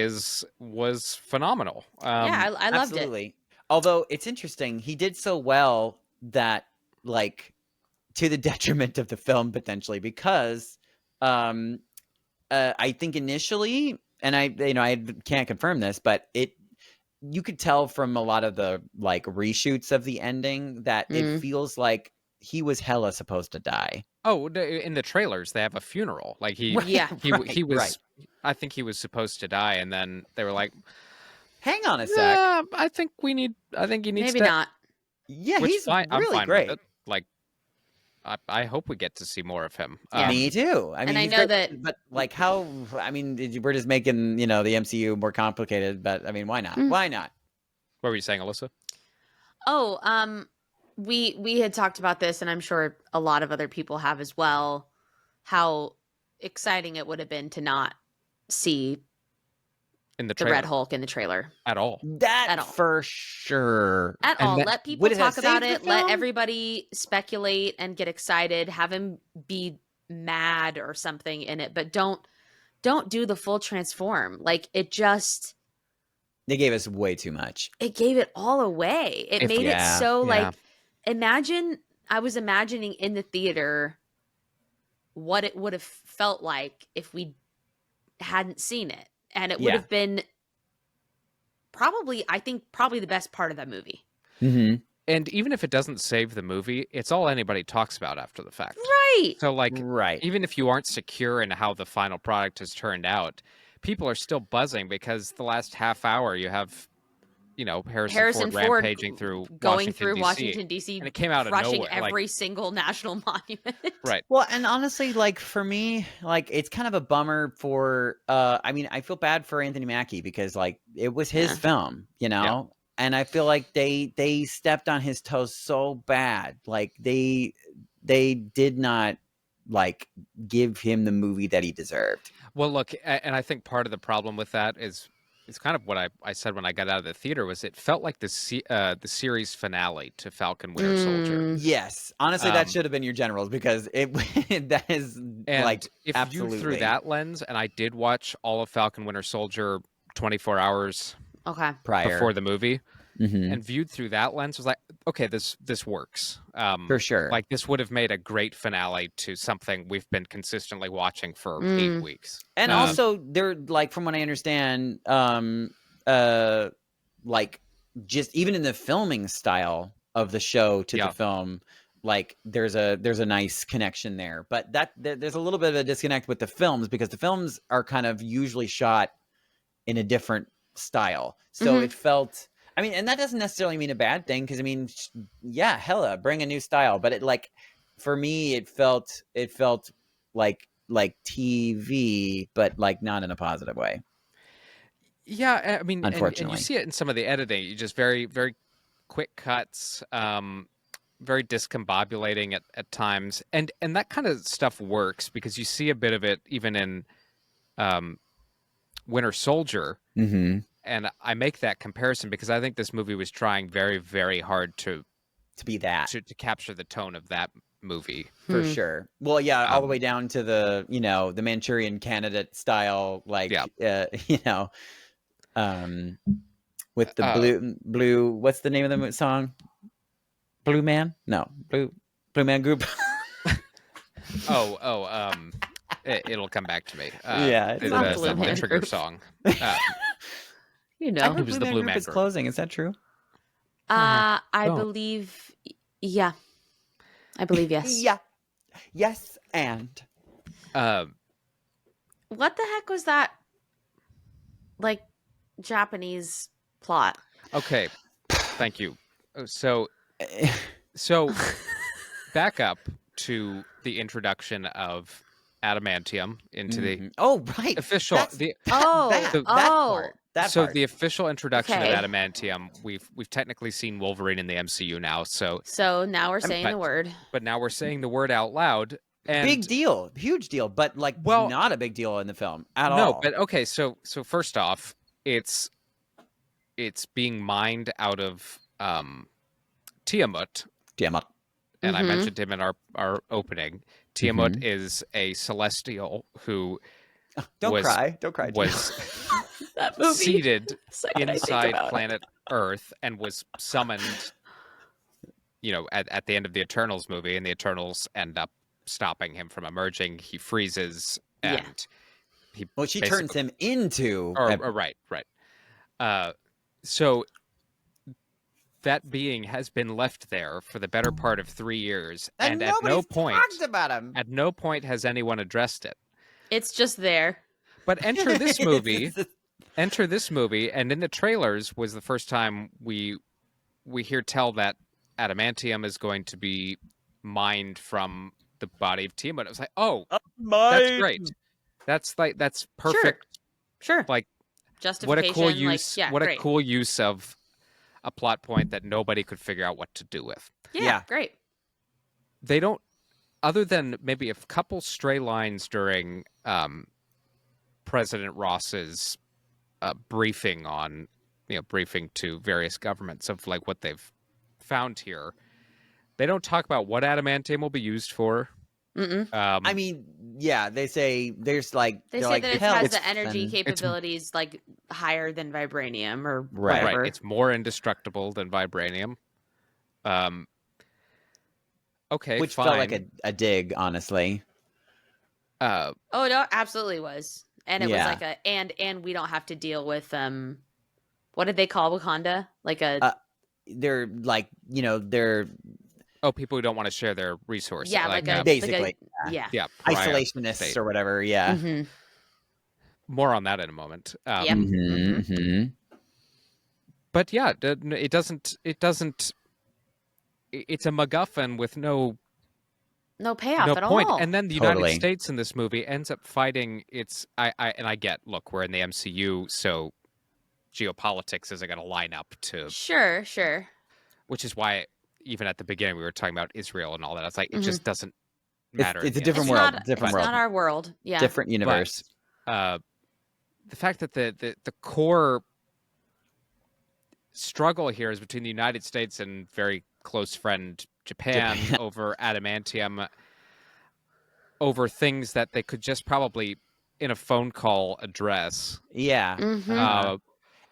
was phenomenal. Yeah, I loved it. Absolutely. Although it's interesting, he did so well that like to the detriment of the film potentially, because I think initially, and I can't confirm this, but you could tell from a lot of the like reshoots of the ending that it feels like he was hella supposed to die. Oh, in the trailers they have a funeral. Like he was. Right. I think he was supposed to die, and then they were like, Hang on a sec. "Yeah, I think he needs Maybe to." not. Yeah, Which he's fine. I'm really fine great. with it. Like, I hope we get to see more of him. Yeah. Me too. I mean, And I he's know great, that- but like, how? I mean, we're just making the MCU more complicated. But I mean, why not? Why not? What were you saying, Alyssa? Oh, we had talked about this, and I'm sure a lot of other people have as well. How exciting it would have been to not see In the the trailer Red Hulk in the trailer at all? That At all. for sure. at And all. that- Let people Would it have talk about saved it. the Let film? everybody speculate and get excited. Have him be mad or something in it, but don't do the full transform. Like it just. They gave us way too much. It gave it all away. It made it so like I was imagining in the theater what it would have felt like if we hadn't seen it. And it would have been probably the best part of that movie. Mm-hmm. And even if it doesn't save the movie, it's all anybody talks about after the fact. Right. So like, Right. even if you aren't secure in how the final product has turned out, people are still buzzing because the last half hour you have Harrison Ford rampaging through going through DC. Washington D.C. And it came out of crushing nowhere, every single national monument. Right. Well, and honestly, like for me, like it's kind of a bummer for. I mean, I feel bad for Anthony Mackie because like it was his film, and I feel like they stepped on his toes so bad. Like they did not like give him the movie that he deserved. Well, look, and I think part of the problem with that is it's kind of what I said when I got out of the theater was it felt like the series finale to Falcon Winter Soldier. Yes, honestly, that should have been your generals because that is like if absolutely viewed through that lens, and I did watch all of Falcon Winter Soldier 24 hours prior before the movie, and viewed through that lens was like, okay, this works for sure. Like this would have made a great finale to something we've been consistently watching for 8 weeks. And also, they're like, from what I understand, like just even in the filming style of the show to the film, like there's a nice connection there. But there's a little bit of a disconnect with the films because the films are kind of usually shot in a different style. So it felt. I mean, and that doesn't necessarily mean a bad thing because I mean, yeah, hella bring a new style. But it like for me, it felt like TV, but like not in a positive way. Yeah, I mean, unfortunately, and you see it in some of the editing. You just very very quick cuts, very discombobulating at times, and that kind of stuff works because you see a bit of it even in Winter Soldier. And I make that comparison because I think this movie was trying very, very hard to be that to capture the tone of that movie for sure. Well, yeah, all the way down to the the Manchurian Candidate style, like with the blue. What's the name of the song? Blue Man? No, Blue Man Group. It'll come back to me. It's the Trigger song. It was the Blue Man Group is closing. Is that true? I believe, yeah. I believe yes. Yeah. Yes, and what the heck was that? Like Japanese plot? Okay, thank you. So back up to the introduction of adamantium into the official that part. The official introduction of adamantium, we've technically seen Wolverine in the MCU now, so now we're saying the word. But now we're saying the word out loud. And big deal, huge deal, but like not a big deal in the film at all. No, but okay, so first off, it's being mined out of Tiamat. And I mentioned him in our opening. Tiamat is a celestial who don't cry. Was seated inside planet Earth and was summoned, at the end of the Eternals movie, and the Eternals end up stopping him from emerging. He freezes and she turns him into right. So that being has been left there for the better part of 3 years, and at no point talked about him. At no point has anyone addressed it. It's just there. But enter this movie, and in the trailers was the first time we hear tell that adamantium is going to be mined from the body of Tiamat. I was like, that's great. That's perfect. Sure. Like, justification. What a cool use. Great. A cool use of a plot point that nobody could figure out what to do with. Yeah. Great. They don't, other than maybe a couple stray lines during President Ross's briefing to various governments of like what they've found here. They don't talk about what adamantium will be used for. I mean, yeah, they say there's like they say like, that it has the energy capabilities like higher than vibranium or whatever. Right. It's more indestructible than vibranium. Okay, which fine. felt like a dig, honestly. Oh no, absolutely was, and it was like and we don't have to deal with what did they call Wakanda? Like they're like they're. Oh, people who don't want to share their resources. Yeah, basically. Yeah. Isolationists or whatever. Yeah. More on that in a moment. But yeah, it doesn't. It's a MacGuffin with no payoff at point. all. And then the Totally. United States in this movie ends up fighting. I get. Look, we're in the MCU, so geopolitics isn't going to line up to. Sure. Which is why, even at the beginning, we were talking about Israel and all that. It's like it just doesn't matter. It's a in the different MCU. world. Not, Different it's world. not our world. Yeah. Different universe. But, the fact that the core struggle here is between the United States and very close friend Japan. Over adamantium, over things that they could just probably in a phone call address. Yeah. Mm-hmm.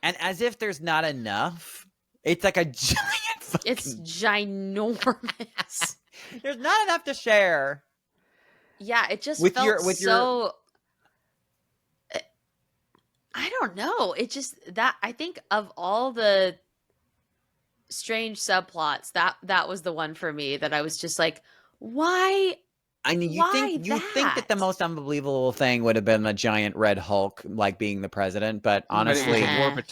And as if there's not enough, it's like a giant fucking... It's ginormous. There's not enough to share. Yeah, it just With felt your- so... I don't know. It just... that I think of all the strange subplots, that was the one for me that I was just like, why... I mean, you think that the that? most unbelievable thing would have been a giant red Hulk like being the president, but honestly,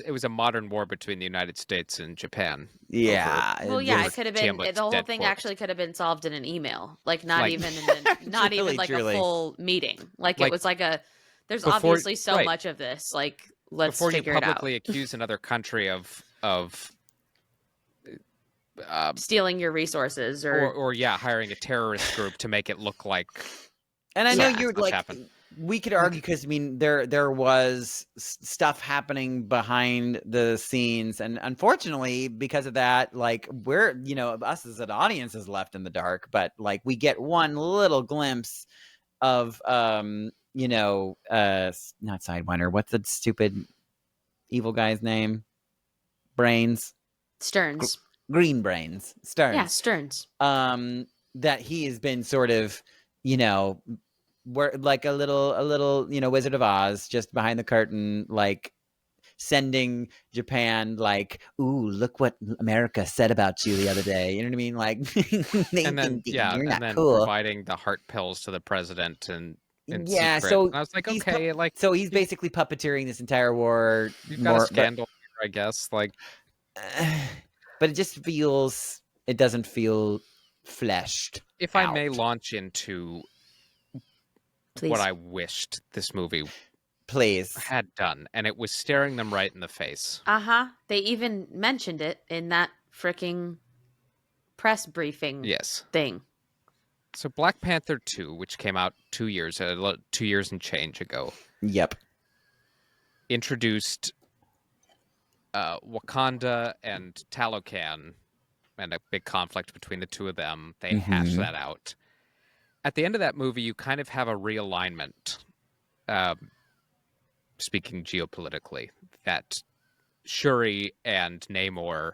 it was a modern war between the United States and Japan. yeah. Well, yeah, it could have been. Tiamat's The whole dead thing corpse. actually could have been solved in an email, like not Like- even, not even like Truly. a full meeting. Like Like, it was like a. There's before- obviously so right. much of this. Like let's Before you figure it out. publicly accuse another country of Stealing your resources, or hiring a terrorist group to make it look like. And I know Yeah. you're Much like, happened. we could argue because I mean there was stuff happening behind the scenes, and unfortunately because of that, like we're us as an audience is left in the dark. But like we get one little glimpse of not Sidewinder. What's the stupid evil guy's name? Brains, Stearns. Green Brains, Stearns. Yeah, Stearns. That he has been sort of we're like a little Wizard of Oz just behind the curtain, like sending Japan like, ooh, look what America said about you the other day. You know what I mean? Like, And then you're and not then cool. providing the heart pills to the president in Yeah, secret. so And I was like, he's okay, like So he's basically puppeteering this entire war. you've got a scandal here, I guess. Like, but it just feels. It doesn't feel fleshed. if I may out. launch into Please. what I wished this movie Please. had done, and it was staring them right in the face. They even mentioned it in that freaking press briefing Yes. thing. So Black Panther 2, which came out 2 years and change ago, Yep. introduced Wakanda and Talocan and a big conflict between the two of them. They hashed that out. At the end of that movie, you kind of have a realignment, speaking geopolitically, that Shuri and Namor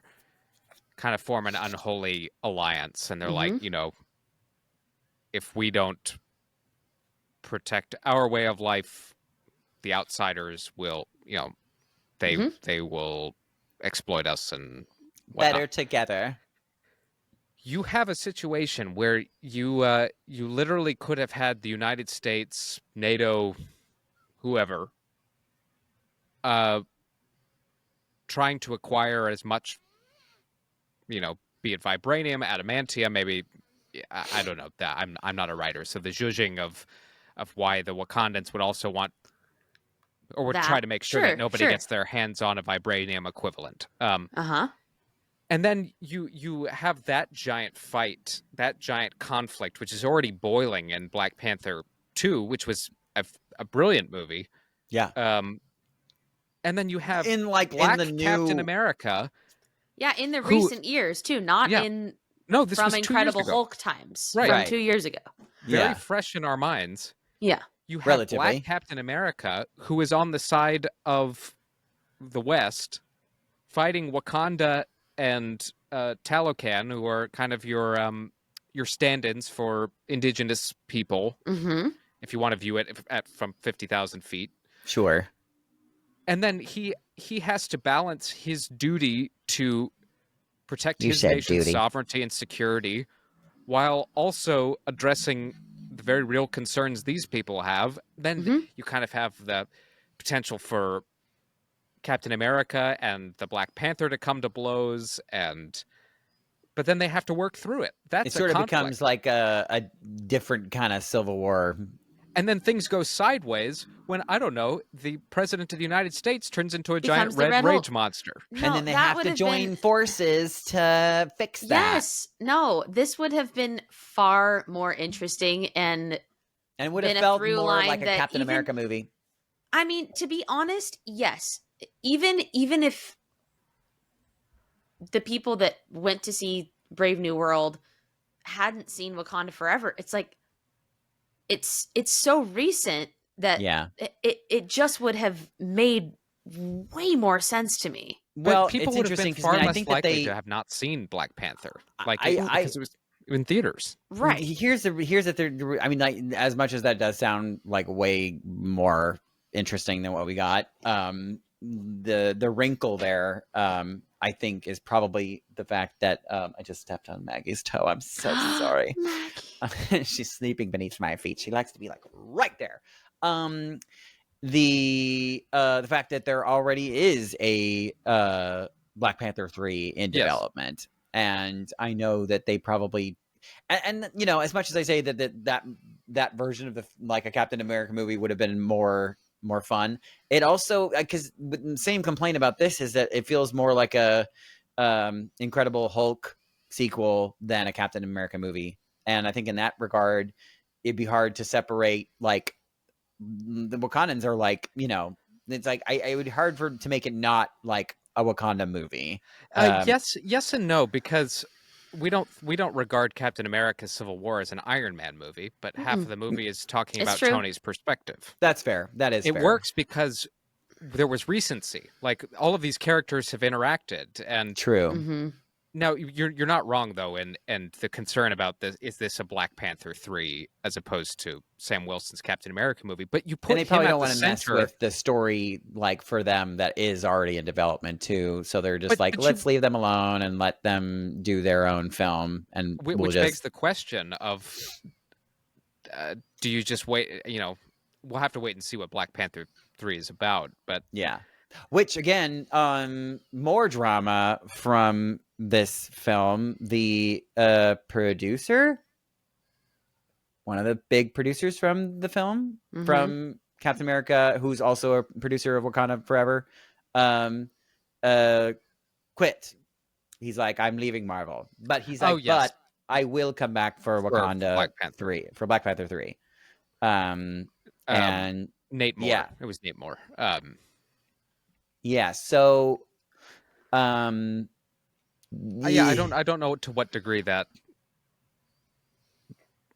kind of form an unholy alliance. And they're like, if we don't protect our way of life, the outsiders will, they will exploit us and whatnot. Better together. You have a situation where you literally could have had the United States, NATO, whoever, trying to acquire as much, be it vibranium, adamantium, maybe. I don't know. That I'm not a writer, so the judging of why the Wakandans would also want or would try to make sure that nobody gets their hands on a vibranium equivalent. And then you have that giant fight, that giant conflict, which is already boiling in Black Panther 2, which was a brilliant movie. Yeah. And then you have In Black the new Captain America. Yeah, in the recent years too, not in No, this from was 2 Incredible years ago. Hulk times Right. from Right. 2 years ago. Very fresh in our minds. Yeah. You have Relatively. Black Captain America, who is on the side of the West, fighting Wakanda and Talocan, who are kind of your stand-ins for indigenous people, if you want to view it from 50,000 feet. Sure. And then he has to balance his duty to protect his nation's sovereignty and security, while also addressing the very real concerns these people have. Then you kind of have the potential for Captain America and the Black Panther to come to blows, but then they have to work through it. That's It sort a of conflict. becomes like a different kind of civil war. And then things go sideways when, I don't know, the president of the United States turns into a giant Becomes the red Red rage Hulk. monster. No, And then they that have would to join been... forces to fix that. Yes. No, this would have been far more interesting and And it would been have a felt through more line like a that Captain even- America movie. I mean, to be honest, yes. Even if the people that went to see Brave New World hadn't seen Wakanda Forever, it's like it's so recent that Yeah. it just would have made way more sense to me. Well, But people it's would have been interesting 'cause, far I less think that likely they to have not seen Black Panther, I- because it was in theaters. Right. Here's the third. I mean, like, as much as that does sound like way more interesting than what we got, the wrinkle there, I think, is probably the fact that I just stepped on Maggie's toe. I'm so sorry. She's sleeping beneath my feet. She likes to be like right there. The fact that there already is a Black Panther 3 in development, and I know that they probably and you know, as much as I say that version of like a Captain America movie would have been more fun, it also, because the same complaint about this is that it feels more like a Incredible Hulk sequel than a Captain America movie, and I think in that regard it'd be hard to separate. Like, the Wakandans are like, you know, it's like it would be hard to make it not like a Wakanda movie. Yes and no, because we don't regard Captain America Civil War as an Iron Man movie, but half of the movie is talking It's about true. Tony's perspective. That's fair. That is It fair. works because there was recency. Like, all of these characters have interacted, and True. Mm-hmm. now you're not wrong though, and the concern about this is this a Black Panther 3 as opposed to Sam Wilson's Captain America movie, but you put And they him probably at don't the want to mess center. with the story, like, for them that is already in development too. So they're just But let's leave them alone and let them do their own film. And Which begs the question of, do you just wait? You know, we'll have to wait and see what Black Panther 3 is about. But yeah. Which, again, more drama from this film. The producer, one of the big producers from the film, from Captain America, who's also a producer of Wakanda Forever, quit. He's like, I'm leaving Marvel. But he's like, but I will come back for Wakanda Black Panther 3. For Black Panther 3. And Nate Moore. Yeah. It was Nate Moore. yeah, so I don't know to what degree that,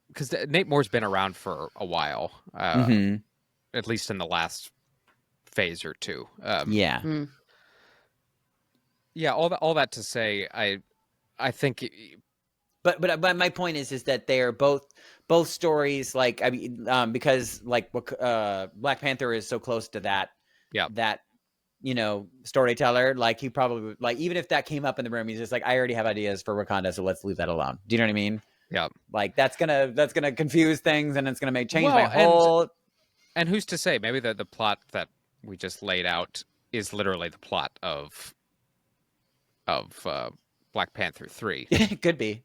because Nate Moore's been around for a while, at least in the last phase or two. Yeah. Yeah, all that to say, I think. But my point is that they are both stories, like, I mean, because like Black Panther is so close to that you know, storyteller. Like, he probably, like, even if that came up in the room, he's just like, I already have ideas for Wakanda, so let's leave that alone. Do you know what I mean? Yeah. Like, that's gonna confuse things, and it's gonna change my whole. And who's to say? Maybe the plot that we just laid out is literally the plot of Black Panther 3. Could be.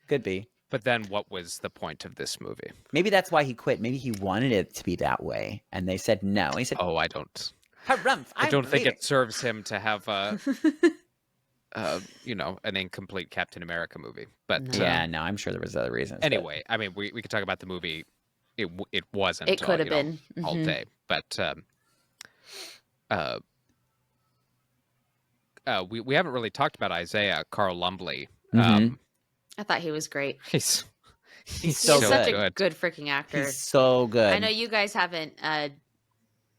But then, what was the point of this movie? Maybe that's why he quit. Maybe he wanted it to be that way, and they said no. He said, "Oh, I don't. I don't think it serves him to have you know, an incomplete Captain America movie." But yeah, no, I'm sure there was other reasons. Anyway, I mean, we could talk about the movie. It wasn't. It could have been all day, but we haven't really talked about Isaiah Carl Lumbly. I thought he was great. He's so such good. a good freaking actor. He's so good. I know you guys haven't.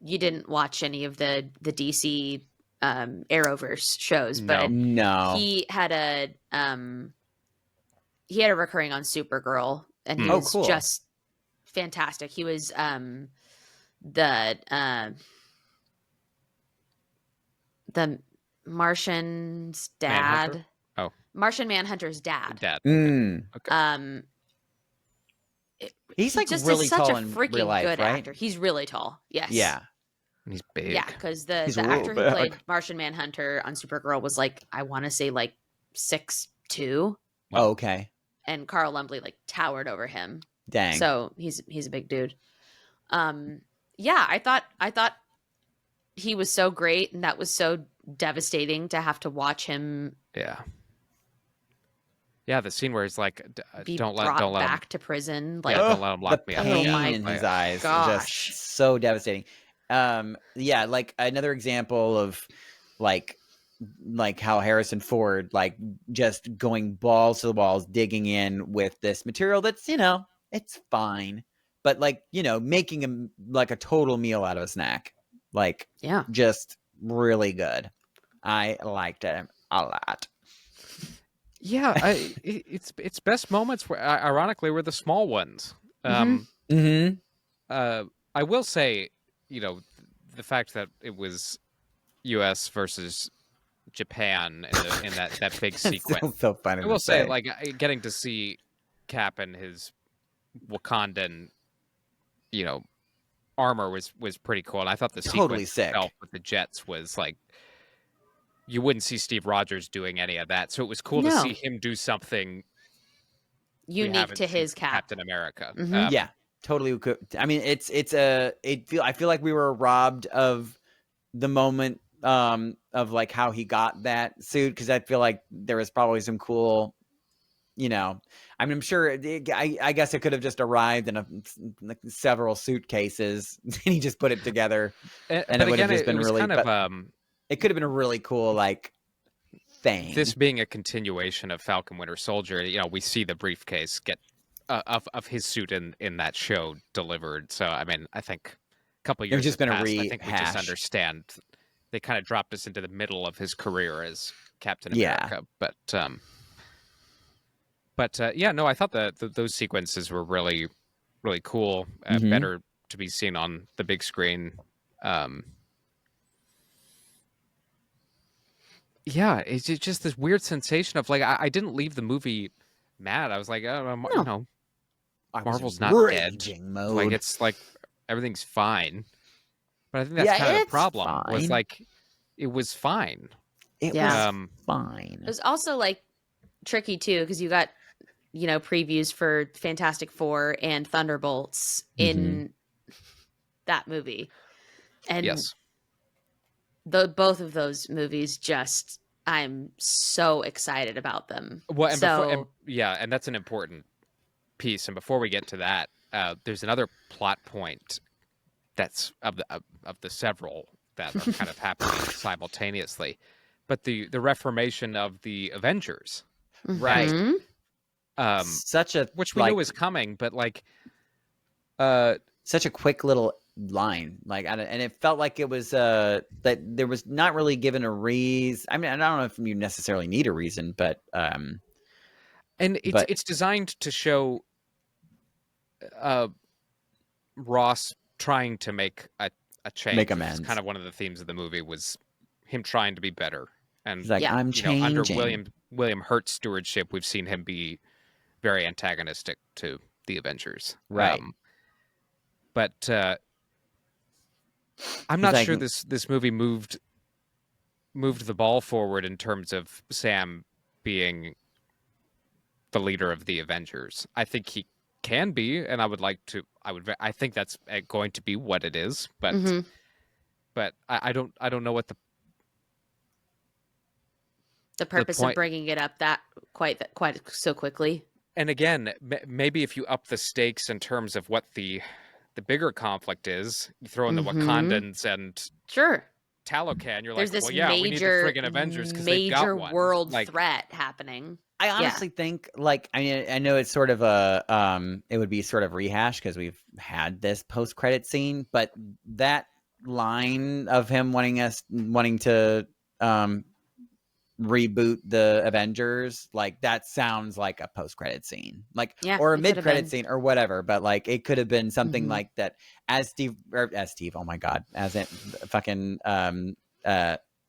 You didn't watch any of the DC Arrowverse shows, but no, he had a recurring on Supergirl, and he was cool. just fantastic. He was the Martian's dad. Manhunter? Oh, Martian Manhunter's dad. Okay. He's like just really is such tall a in freaking real life, good right? actor. He's really tall. Yes. Yeah. And he's big. Yeah, because the He's actor real who played big. Martian Manhunter on Supergirl was like, I want to say like 6'2", Oh, okay. and Carl Lumbly like towered over him. Dang. So he's a big dude. Yeah, I thought he was so great, and that was so devastating to have to watch him Yeah, the scene where he's like, be don't brought let him, back to prison. Like, don't let him lock the me up. pain my in his eyes, gosh. just so devastating. Yeah, like another example of like how Harrison Ford like just going balls to the walls, digging in with this material that's it's fine, but like making him like a total meal out of a snack, like Yeah. just really good. I liked it a lot. Yeah, its best moments were ironically were the small ones. Mm-hmm. I will say, the fact that it was U.S. versus Japan in that big sequence. So funny. I will say, like, getting to see Cap and his Wakandan, armor was pretty cool. And I thought the Totally sequence sick. itself with the jets was like, you wouldn't see Steve Rogers doing any of that. So it was cool to see him do something unique to his Cap. Captain America. Yeah, totally. I mean, I feel like we were robbed of the moment of like how he got that suit, because I feel like there was probably some cool, I mean, I'm sure I guess it could have just arrived in several suitcases and he just put it together, and it would have just been really it could have been a really cool like thing. This being a continuation of Falcon Winter Soldier, we see the briefcase get of his suit in that show delivered. So I mean, I think a couple years just been a passed. I rehash. think we just understand. They kind of dropped us into the middle of his career as Captain America. But yeah, no, I thought that those sequences were really, really cool. Better to be seen on the big screen. Yeah, it's just this weird sensation of like I didn't leave the movie mad. I was like, Marvel's not dead. Mode. Like it's like everything's fine. But I think that's kind of the problem. Fine. Was like it was fine. It was fine. It was also like tricky too, because you got previews for Fantastic Four and Thunderbolts in that movie, and yes. Both of those movies, just I'm so excited about them. Well, and that's an important piece. And before we get to that, there's another plot point that's of the several that are kind of happening simultaneously. But the reformation of the Avengers, right? Which we knew was coming, but like such a quick little line, like, and it felt like it was that there was not really given a reason. I mean, I don't know if you necessarily need a reason, but and it's designed to show Ross trying to make a change, make amends. Kind of one of the themes of the movie was him trying to be better, and he's like, I'm changing. Under William Hurt's stewardship, we've seen him be very antagonistic to the Avengers, right? But I'm not sure this movie moved the ball forward in terms of Sam being the leader of the Avengers. I think he can be, and I think that's going to be what it is. But but I don't know what the purpose of bringing it up that quite so quickly. And again, maybe if you up the stakes in terms of what the bigger conflict is, you throw in the Wakandans and Talocan, you're there's like, this we need the friggin' Avengers because they've got one. World threat happening. I honestly think, like, I know it's sort of it would be sort of rehash because we've had this post-credit scene, but that line of him wanting to reboot the Avengers, like that sounds like a post-credit scene, like, or a mid-credit scene or whatever, but like it could have been something like that as oh my god, as it fucking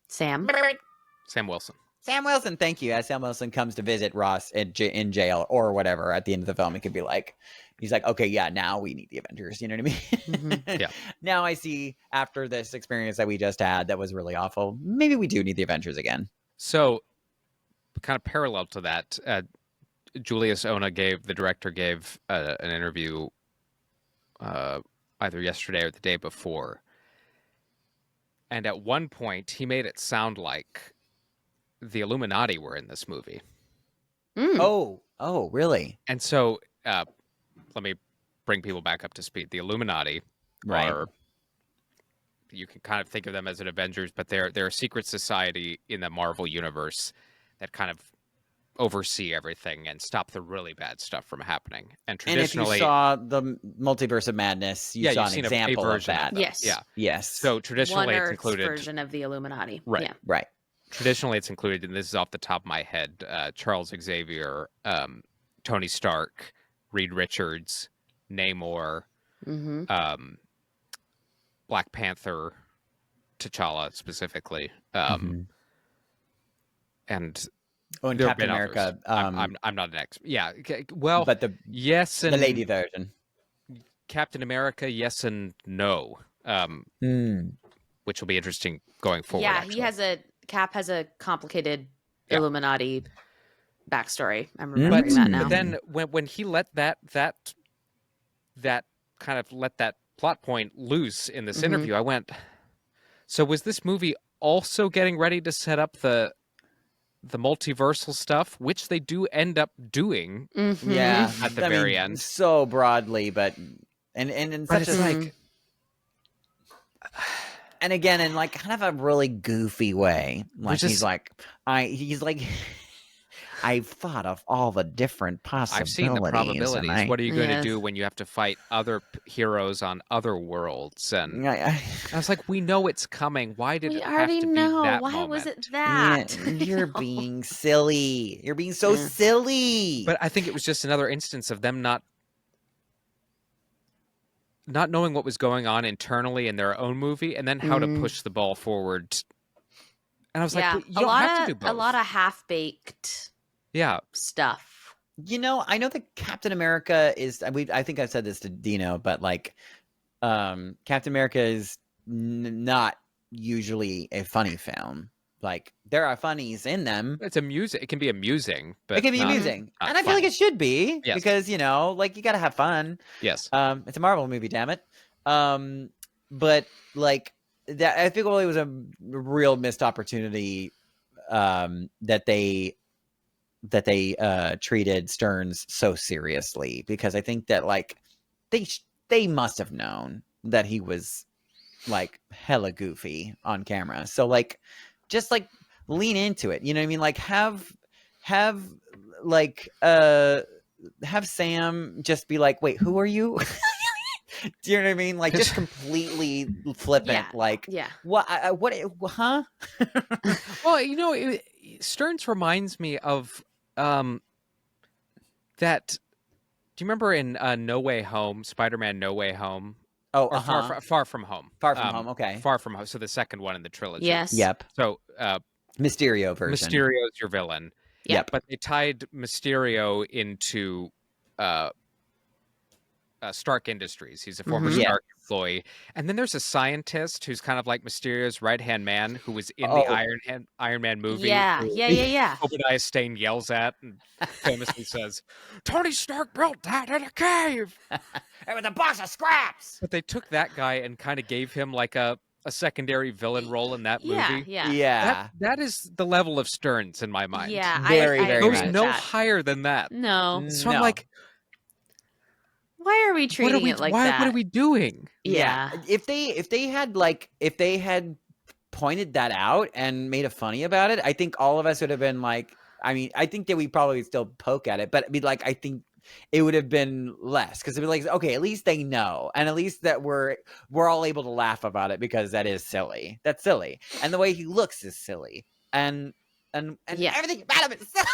Sam Sam Wilson, thank you. As Sam Wilson comes to visit Ross in jail or whatever at the end of the film, it could be like, he's like, okay, yeah, now we need the Avengers. You know what I mean? Mm-hmm. Yeah. Now I see, after this experience that we just had that was really awful, maybe we do need the Avengers again. So, kind of parallel to that, Julius Ona the director gave an interview either yesterday or the day before. And at one point, he made it sound like the Illuminati were in this movie. Mm. Oh, really? And so, let me bring people back up to speed. The Illuminati are, you can kind of think of them as an Avengers, but they're a secret society in the Marvel universe that kind of oversee everything and stop the really bad stuff from happening. And traditionally, and if you saw the Multiverse of Madness, you saw you've an seen example a of version that. them. Yes. Yeah. Yes. So traditionally, One it's Earth's included. version of the Illuminati. Right. Yeah. Right. Traditionally, it's included, and this is off the top of my head: Charles Xavier, Tony Stark, Reed Richards, Namor, Mm-hmm. Black Panther, T'Challa specifically, and and there have Captain been America. others. I'm not an expert. Yeah. Well, but the yes, and lady version. Captain America, yes and no, which will be interesting going forward. Yeah, actually. Cap has a complicated Yeah. Illuminati backstory. I'm remembering that now. But then when he let that kind of let that plot point loose in this interview, I went, so was this movie also getting ready to set up the multiversal stuff, which they do end up doing Yeah, at the very end. So broadly, but in such it's a like, and again in like kind of a really goofy way. Like just- he's like I've thought of all the different possibilities. I've seen the probabilities. What are you going to Yes. do when you have to fight other heroes on other worlds? And I I was like, we know it's coming. Why did We it have already to know. be that Why moment? was it that? you're being silly. You're being so silly. But I think it was just another instance of them not knowing what was going on internally in their own movie, and then how to push the ball forward. And I was like, well, you don't have to do both. A lot of half-baked stuff. You know, I know that Captain America is. I think I've said this to Dino, but like, Captain America is not usually a funny film. Like, there are funnies in them. It can be amusing, but it can be not, amusing, not and I feel like it should be because like you got to have fun. Yes. It's a Marvel movie, damn it. But like that, I think it was a real missed opportunity. That they treated Stearns so seriously, because I think that like they must have known that he was like hella goofy on camera. So like just like lean into it. You know what I mean? Like have Sam just be like, wait, who are you? Do you know what I mean? Like just completely flippant. What? Huh? Well, you know, Stearns reminds me of that. Do you remember in No Way Home, Spider-Man No Way Home? Oh, or Far From Home. Far From Home. Okay. Far From Home. So the second one in the trilogy. Yes. Yep. So Mysterio version. Mysterio's your villain. Yep. But they tied Mysterio into Stark Industries. He's a former Stark employee. And then there's a scientist who's kind of like Mysterio's right-hand man who was in the Iron Man movie. Yeah. Obadiah Stane yells at and famously says, Tony Stark built that in a cave. It was a box of scraps. But they took that guy and kind of gave him like a secondary villain role in that movie. Yeah. That is the level of Stearns in my mind. Yeah. Very, I very agree goes with no that. higher than that. No. So I'm like, why are we treating it like that? What are we doing? Yeah. If they had pointed that out and made a funny about it, I think all of us would have been like, I mean, I think that we probably still poke at it, but I mean, like, I think it would have been less, because it'd be like, okay, at least they know, and at least that we're all able to laugh about it, because that is silly. That's silly, and the way he looks is silly, and everything about him is silly.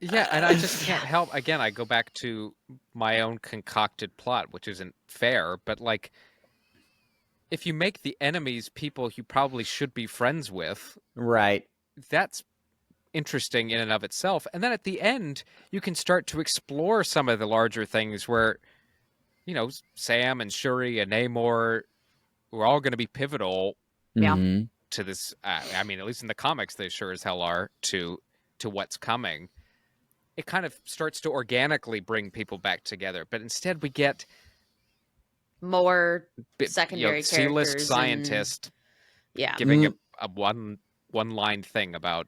Yeah, and I just can't help. Again, I go back to my own concocted plot, which isn't fair, but like, if you make the enemies people you probably should be friends with, Right. that's interesting in and of itself. And then at the end, you can start to explore some of the larger things where, Sam and Shuri and Namor were all going to be pivotal Mm-hmm. to this. I mean, at least in the comics, they sure as hell are to what's coming. It kind of starts to organically bring people back together. But instead we get more secondary C-list characters scientist and, giving a one-line thing about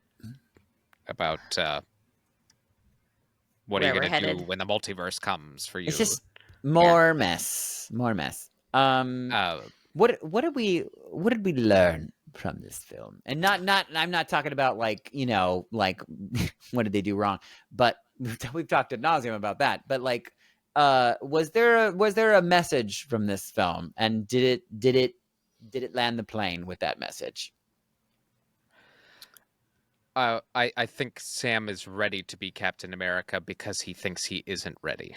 what are you going to do when the multiverse comes for you. It's just more mess. More mess. What did we learn from this film? And not I'm not talking about like what did they do wrong, but we've talked ad nauseum about that. But like, was there a message from this film, and did it land the plane with that message? I think Sam is ready to be Captain America because he thinks he isn't ready.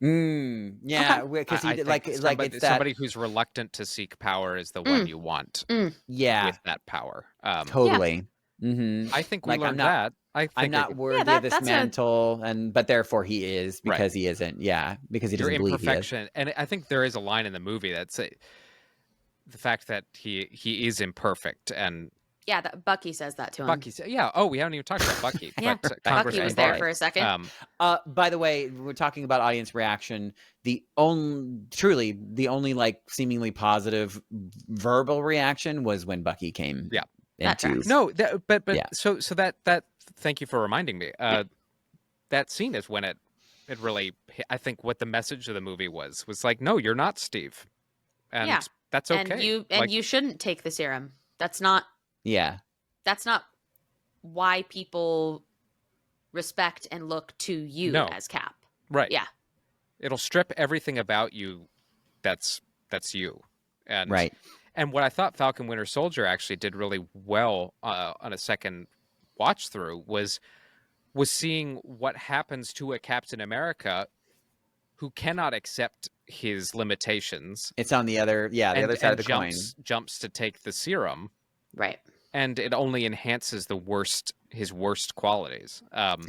Yeah, because he it's somebody who's reluctant to seek power is the one you want. Yeah, with that power. Totally. Yeah. Mm-hmm. I think we learned that. I'm not worthy of this mantle, but therefore he is because he isn't. Yeah, because he doesn't believe he is. And I think there is a line in the movie that's the fact that he is imperfect and. Yeah, Bucky says that to him. Bucky said, "Yeah, we haven't even talked about Bucky." Yeah, Bucky was there for a second. By the way, we're talking about audience reaction. The only like seemingly positive verbal reaction was when Bucky came. Yeah, So that thank you for reminding me. That scene is when it really. I think what the message of the movie was like, no, you're not Steve, and that's okay. And you shouldn't take the serum. That's not. Yeah. That's not why people respect and look to you as Cap. Right. Yeah. It'll strip everything about you that's you. And right. And what I thought Falcon Winter Soldier actually did really well on a second watch through was seeing what happens to a Captain America who cannot accept his limitations. It's on the other other side of the coin. Jumps to take the serum. Right. And it only enhances his worst qualities. And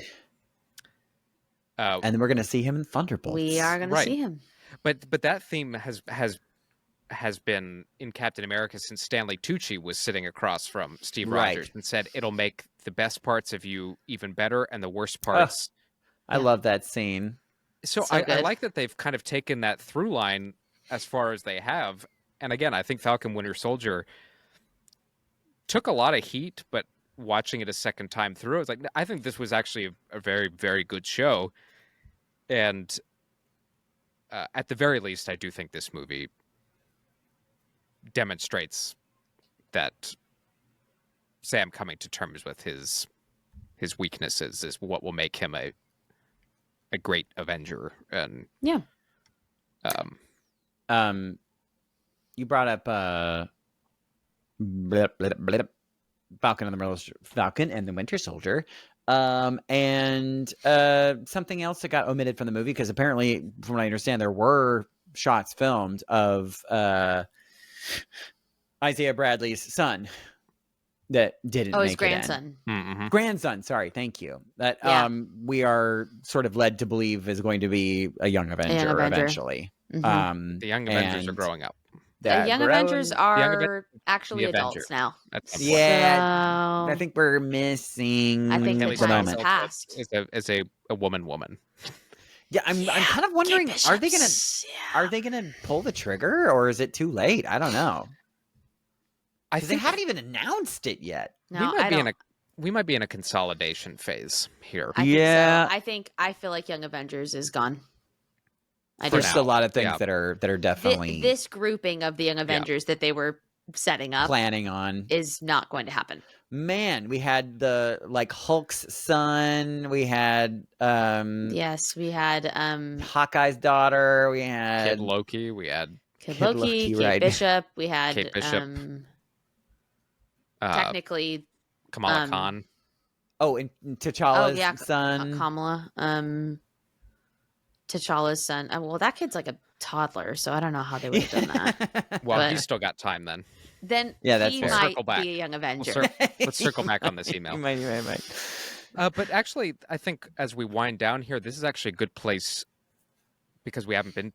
then we're going to see him in Thunderbolts. We are going to see him. But that theme has been in Captain America since Stanley Tucci was sitting across from Steve Rogers and said it'll make the best parts of you even better and the worst parts. I love that scene. So I like that they've kind of taken that through line as far as they have. And again, I think Falcon Winter Soldier took a lot of heat, but watching it a second time through, I think this was actually a very, very good show. And at the very least, I do think this movie demonstrates that Sam coming to terms with his weaknesses is what will make him a great Avenger. And you brought up Falcon and the Winter Soldier, and something else that got omitted from the movie, because apparently, from what I understand, there were shots filmed of Isaiah Bradley's son that didn't make his grandson. It in. Mm-hmm. Grandson, sorry, thank you. That we are sort of led to believe is going to be a young Avenger eventually. Mm-hmm. The young Avengers are growing up. The Young Avengers are actually adults now. I think we're missing. I think the time has passed. As a woman. Yeah, I'm kind of wondering, are they gonna pull the trigger, or is it too late? I don't know. I think they haven't even announced it yet. No, we might be in a consolidation phase here. I think so. I feel like Young Avengers is gone. There's a lot of things that are definitely this grouping of the Young Avengers that they were setting up, planning on, is not going to happen. Man, we had the Hulk's son. We had we had Hawkeye's daughter. We had Kid Loki. We had Kid Loki, Kate Bishop. We had Kate Bishop. Technically, Kamala Khan. Oh, and T'Challa's son, Kamala. T'Challa's son. Well, that kid's like a toddler, so I don't know how they would have done that. Well, But- he's still got time then. Then Yeah, that's he fair. might Circle back. be a young Avenger. Let's circle back on this email. You might. But actually, I think as we wind down here, this is actually a good place because we haven't been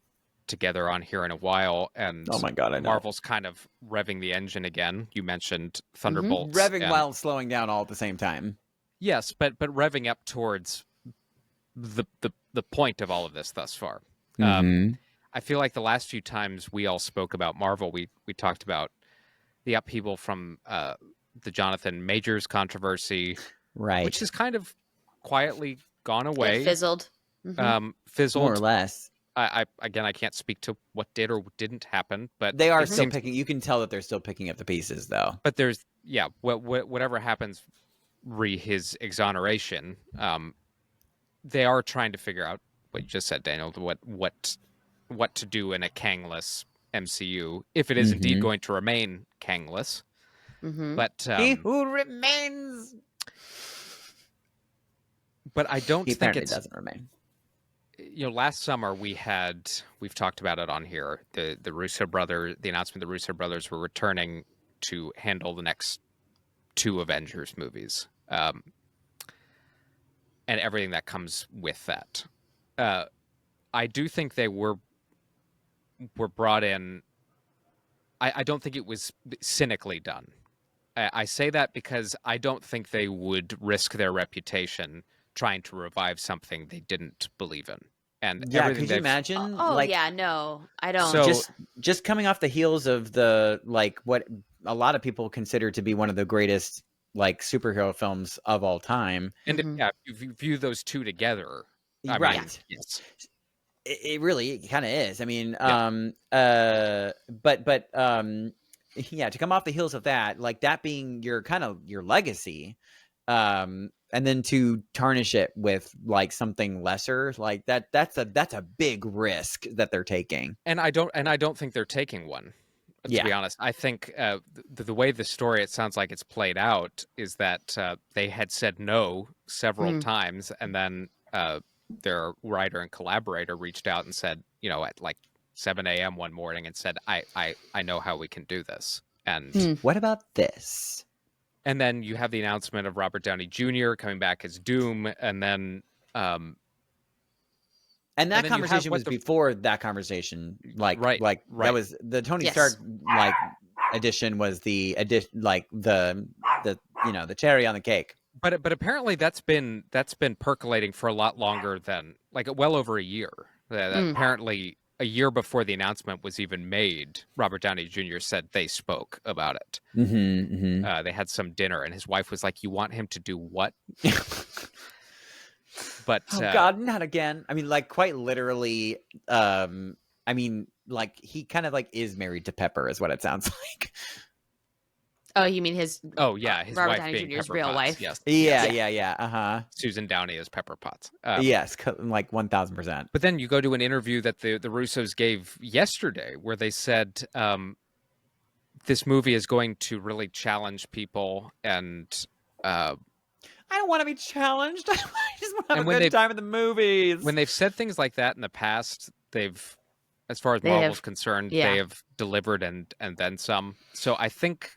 together on here in a while, and Oh my God, I know. Marvel's kind of revving the engine again. You mentioned Thunderbolts. Revving and- while slowing down all at the same time. Yes, but revving up towards the point of all of this thus far. I feel like the last few times we all spoke about Marvel, we talked about the upheaval from the Jonathan Majors controversy, Right. which has kind of quietly gone away. It fizzled. Fizzled. More or less. I can't speak to what did or didn't happen, but They are it still seems- picking. You can tell that they're still picking up the pieces, though. But there's whatever happens re his exoneration, they are trying to figure out what you just said, Daniel, what to do in a Kangless MCU if it is indeed going to remain Kangless. But He who remains. but I don't He think apparently it's doesn't remain. last summer we've talked about it on here, the announcement the Russo brothers were returning to handle the next 2 Avengers movies, and everything that comes with that. I do think they were brought in. I don't think it was cynically done. I say that because I don't think they would risk their reputation trying to revive something they didn't believe in. And Yeah, everything could you they've- imagine? Oh like, yeah, no, I don't. So- just coming off the heels of the what a lot of people consider to be one of the greatest superhero films of all time. And yeah, if you view those two together, I Right. mean, yes. It really kind of is. I mean, Yeah. yeah, to come off the heels of that, that being your legacy, and then to tarnish it with something lesser, that's a big risk that they're taking. And I don't think they're taking one. To be honest, I think the way the story, it sounds like it's played out, is that they had said no several times, and then their writer and collaborator reached out and said, at 7 a.m. one morning, and said, I know how we can do this. And What about this? and then you have the announcement of Robert Downey Jr. coming back as Doom, and then And that then you have conversation what was the- before that conversation. Right. That was the Tony Yes. Stark edition was the addition, the cherry on the cake. But apparently that's been percolating for a lot longer than well over a year. Apparently a year before the announcement was even made, Robert Downey Jr. said they spoke about it. They had some dinner, and his wife was like, "You want him to do what?" But Oh God, not again! I mean, quite literally. I mean, he kind of is married to Pepper, is what it sounds like. Oh, you mean his? oh yeah, his Robert wife Downey being Jr.'s Pepper real Potts. wife. Yes, Yeah. Susan Downey is Pepper Potts. Yes, 1000%. But then you go to an interview that the Russos gave yesterday, where they said this movie is going to really challenge people, and I don't want to be challenged. I just want to have And a when good they've- time at the movies. when they've said things like that in the past, they've, as far as They Marvel's have- concerned, yeah. they have delivered and then some. So I think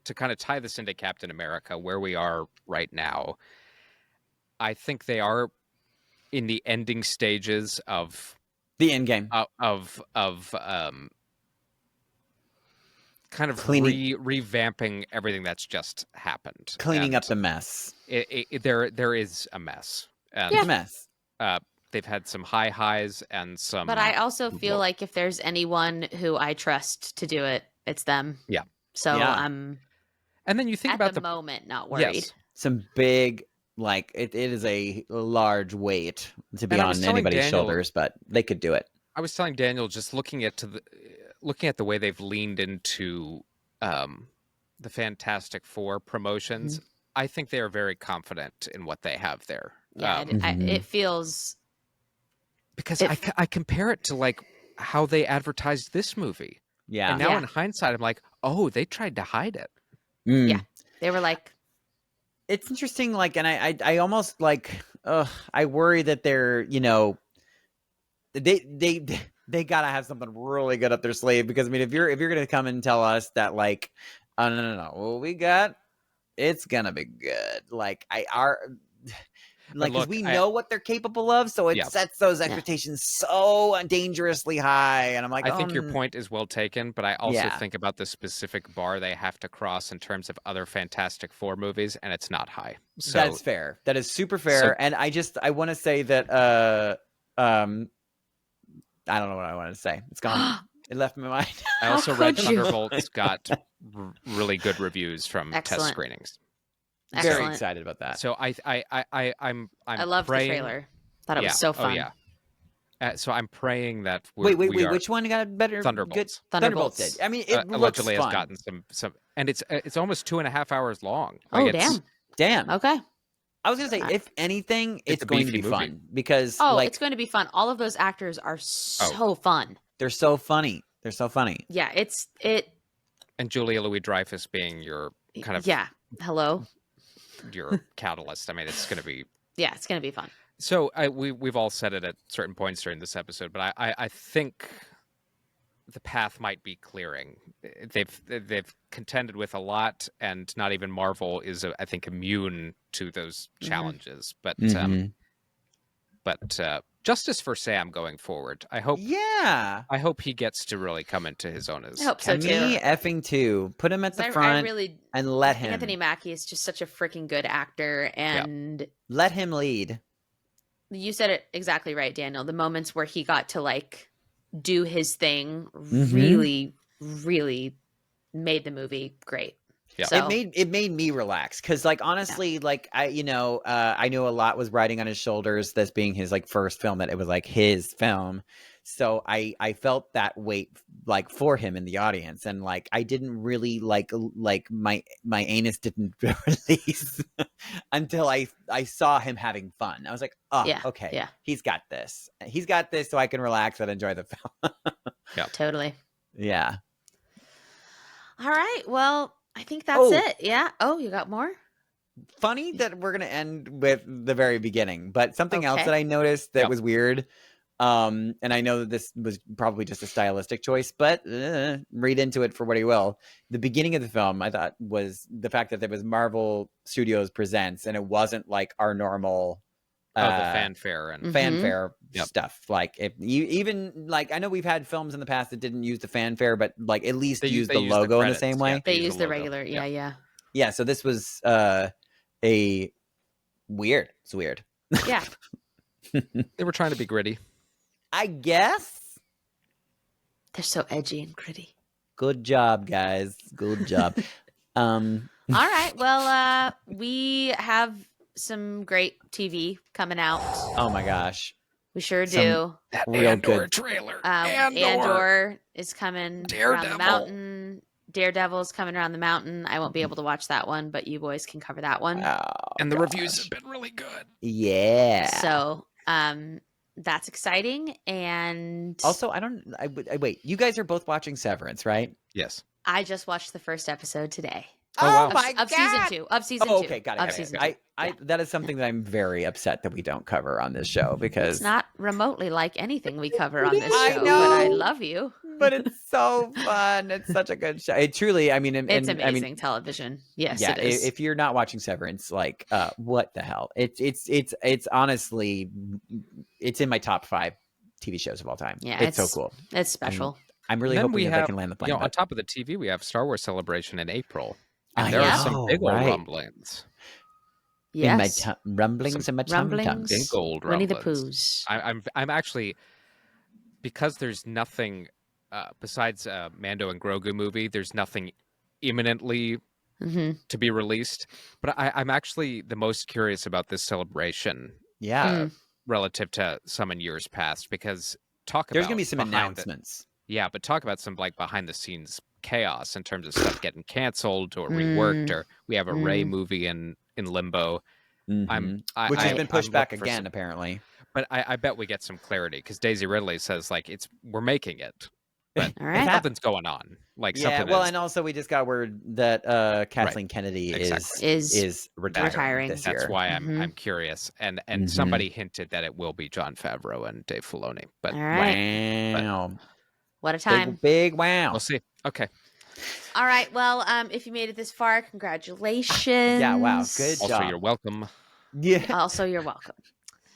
to kind of tie this into Captain America, where we are right now, I think they are in the ending stages of the end game. kind of Cleaning- revamping everything that's just happened, Cleaning up And the mess. there is a mess, and The mess. they've had some high highs and some. But I also feel low. like if there's anyone who I trust to do it, it's them. Yeah. So Yeah. I'm and then you think at about the moment not Yes. worried. Some big, it is a large weight to be And I was on telling anybody's Daniel- shoulders, but they could do it. I was telling Daniel, just looking at the way they've leaned into the Fantastic Four promotions, I think they are very confident in what they have there. Yeah, it feels. Because it- I compare it to how they advertised this movie, Yeah. and now Yeah. in hindsight, I'm like, oh, they tried to hide it. Mm. Yeah. They were like, It's interesting, and I almost I worry that they're, they gotta have something really good up their sleeve, because I mean, if you're gonna come and tell us that like, oh no, well it's gonna be good. Like because we know what they're capable of, so it sets those expectations so dangerously high. And I'm like, I think your point is well taken, but I also think about the specific bar they have to cross in terms of other Fantastic Four movies, and it's not high. So that's fair. That is super fair. And I want to say that I don't know what I wanted to say. It's gone. It left my mind. I also read Thunderbolts got really good reviews from test screenings. Very excited about that. So I loved the trailer. Thought it was so fun. Oh yeah. So I'm praying that wait, which one got better? Thunderbolts. Thunderbolts did. I mean, it allegedly looks fun. has gotten some, and it's almost 2.5 hours long. Like damn. Okay. I was gonna say, if anything, it's going to be fun, because it's going to be fun. All of those actors are so fun. They're so funny. Yeah, And Julia Louis-Dreyfus being your kind of hello, your catalyst. I mean, it's going to be it's going to be fun. So we've all said it at certain points during this episode, but I think the path might be clearing. They've contended with a lot, and not even Marvel is, I think, immune to those challenges. But justice for Sam going forward. I hope he gets to really come into his own. I hope so too. Me effing too. Put him at the front and let him. Anthony Mackie is just such a freaking good actor, and let him lead. You said it exactly right, Daniel. The moments where he got to like do his thing really, really made the movie great. Yeah. So, it made me relax, because like honestly, like I know a lot was riding on his shoulders, this being his like first film, that it was like his film. So I felt that weight like for him in the audience, and like I didn't really like my anus didn't release until I saw him having fun. I was like, okay, he's got this, so I can relax and enjoy the film. Yeah, totally. Yeah. All right, well, I think that's it. Yeah. Oh, you got more? Funny that we're going to end with the very beginning, but something else that I noticed that was weird. And I know that this was probably just a stylistic choice, but read into it for what you will. The beginning of the film, I thought, was the fact that there was Marvel Studios Presents, and it wasn't like our normal the fanfare and stuff. Like, if you even like, I know we've had films in the past that didn't use the fanfare, but like at least use the logo in the same way. They use the regular. Yeah. So this was a weird. It's weird. Yeah. They were trying to be gritty, I guess. They're so edgy and gritty. Good job, guys. Good job. All right. Well, we have some great TV coming out. Oh my gosh. We sure do. That real good trailer. Andor is coming around the mountain. Daredevil's coming around the mountain. I won't be able to watch that one, but you boys can cover that one. And the reviews have been really good. Yeah. So, that's exciting. And also, I wait, you guys are both watching Severance, right? Yes. I just watched the first episode today. Oh my God. Of season 2. Oh, okay, got it. That is something that I'm very upset that we don't cover on this show, because it's not remotely like anything we cover on this show. I know, but I love you. But it's so fun. It's such a good show. It truly, I mean, it's amazing television. Yes, yeah. it is. If you're not watching Severance, like, what the hell? It's honestly, it's in my top 5 TV shows of all time. Yeah, it's so cool. It's special. I'm really hoping that they can land the plane. On top of the TV, we have Star Wars Celebration in April. And there are some big old rumblings. Yes. Rumblings in my tum-tum. Big old Winnie rumblings. the Poohs. I'm actually, because there's nothing besides Mando and Grogu movie, there's nothing imminently to be released. But I'm actually the most curious about this celebration. Yeah. Relative to some in years past, because there's gonna be some announcements. Yeah, but talk about some like behind the scenes chaos in terms of stuff getting canceled or reworked, or we have a Rey movie in limbo, which has been pushed back again, apparently. But I bet we get some clarity, because Daisy Ridley says like we're making it, but All right. something's going on. Like something. Well, is, and also we just got word that Kathleen Kennedy is retiring this year. That's why I'm curious. And somebody hinted that it will be Jon Favreau and Dave Filoni. But all right. Wow. What a time. Big wow. we'll see. Okay. All right. Well, if you made it this far, congratulations. Yeah, wow. Good Also, job. you're welcome. Yeah. Also, you're welcome.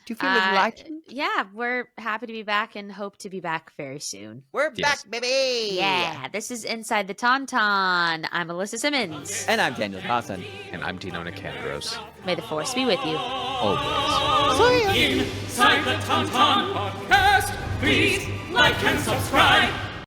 Do you feel light? Yeah, we're happy to be back and hope to be back very soon. We're back, baby. Yeah, this is Inside the Tauntaun. I'm Alyssa Simmons. And I'm Daniel Dawson. And I'm Dino Nicandros. May the force be with you. Always. Inside the Tauntaun podcast, please like and subscribe.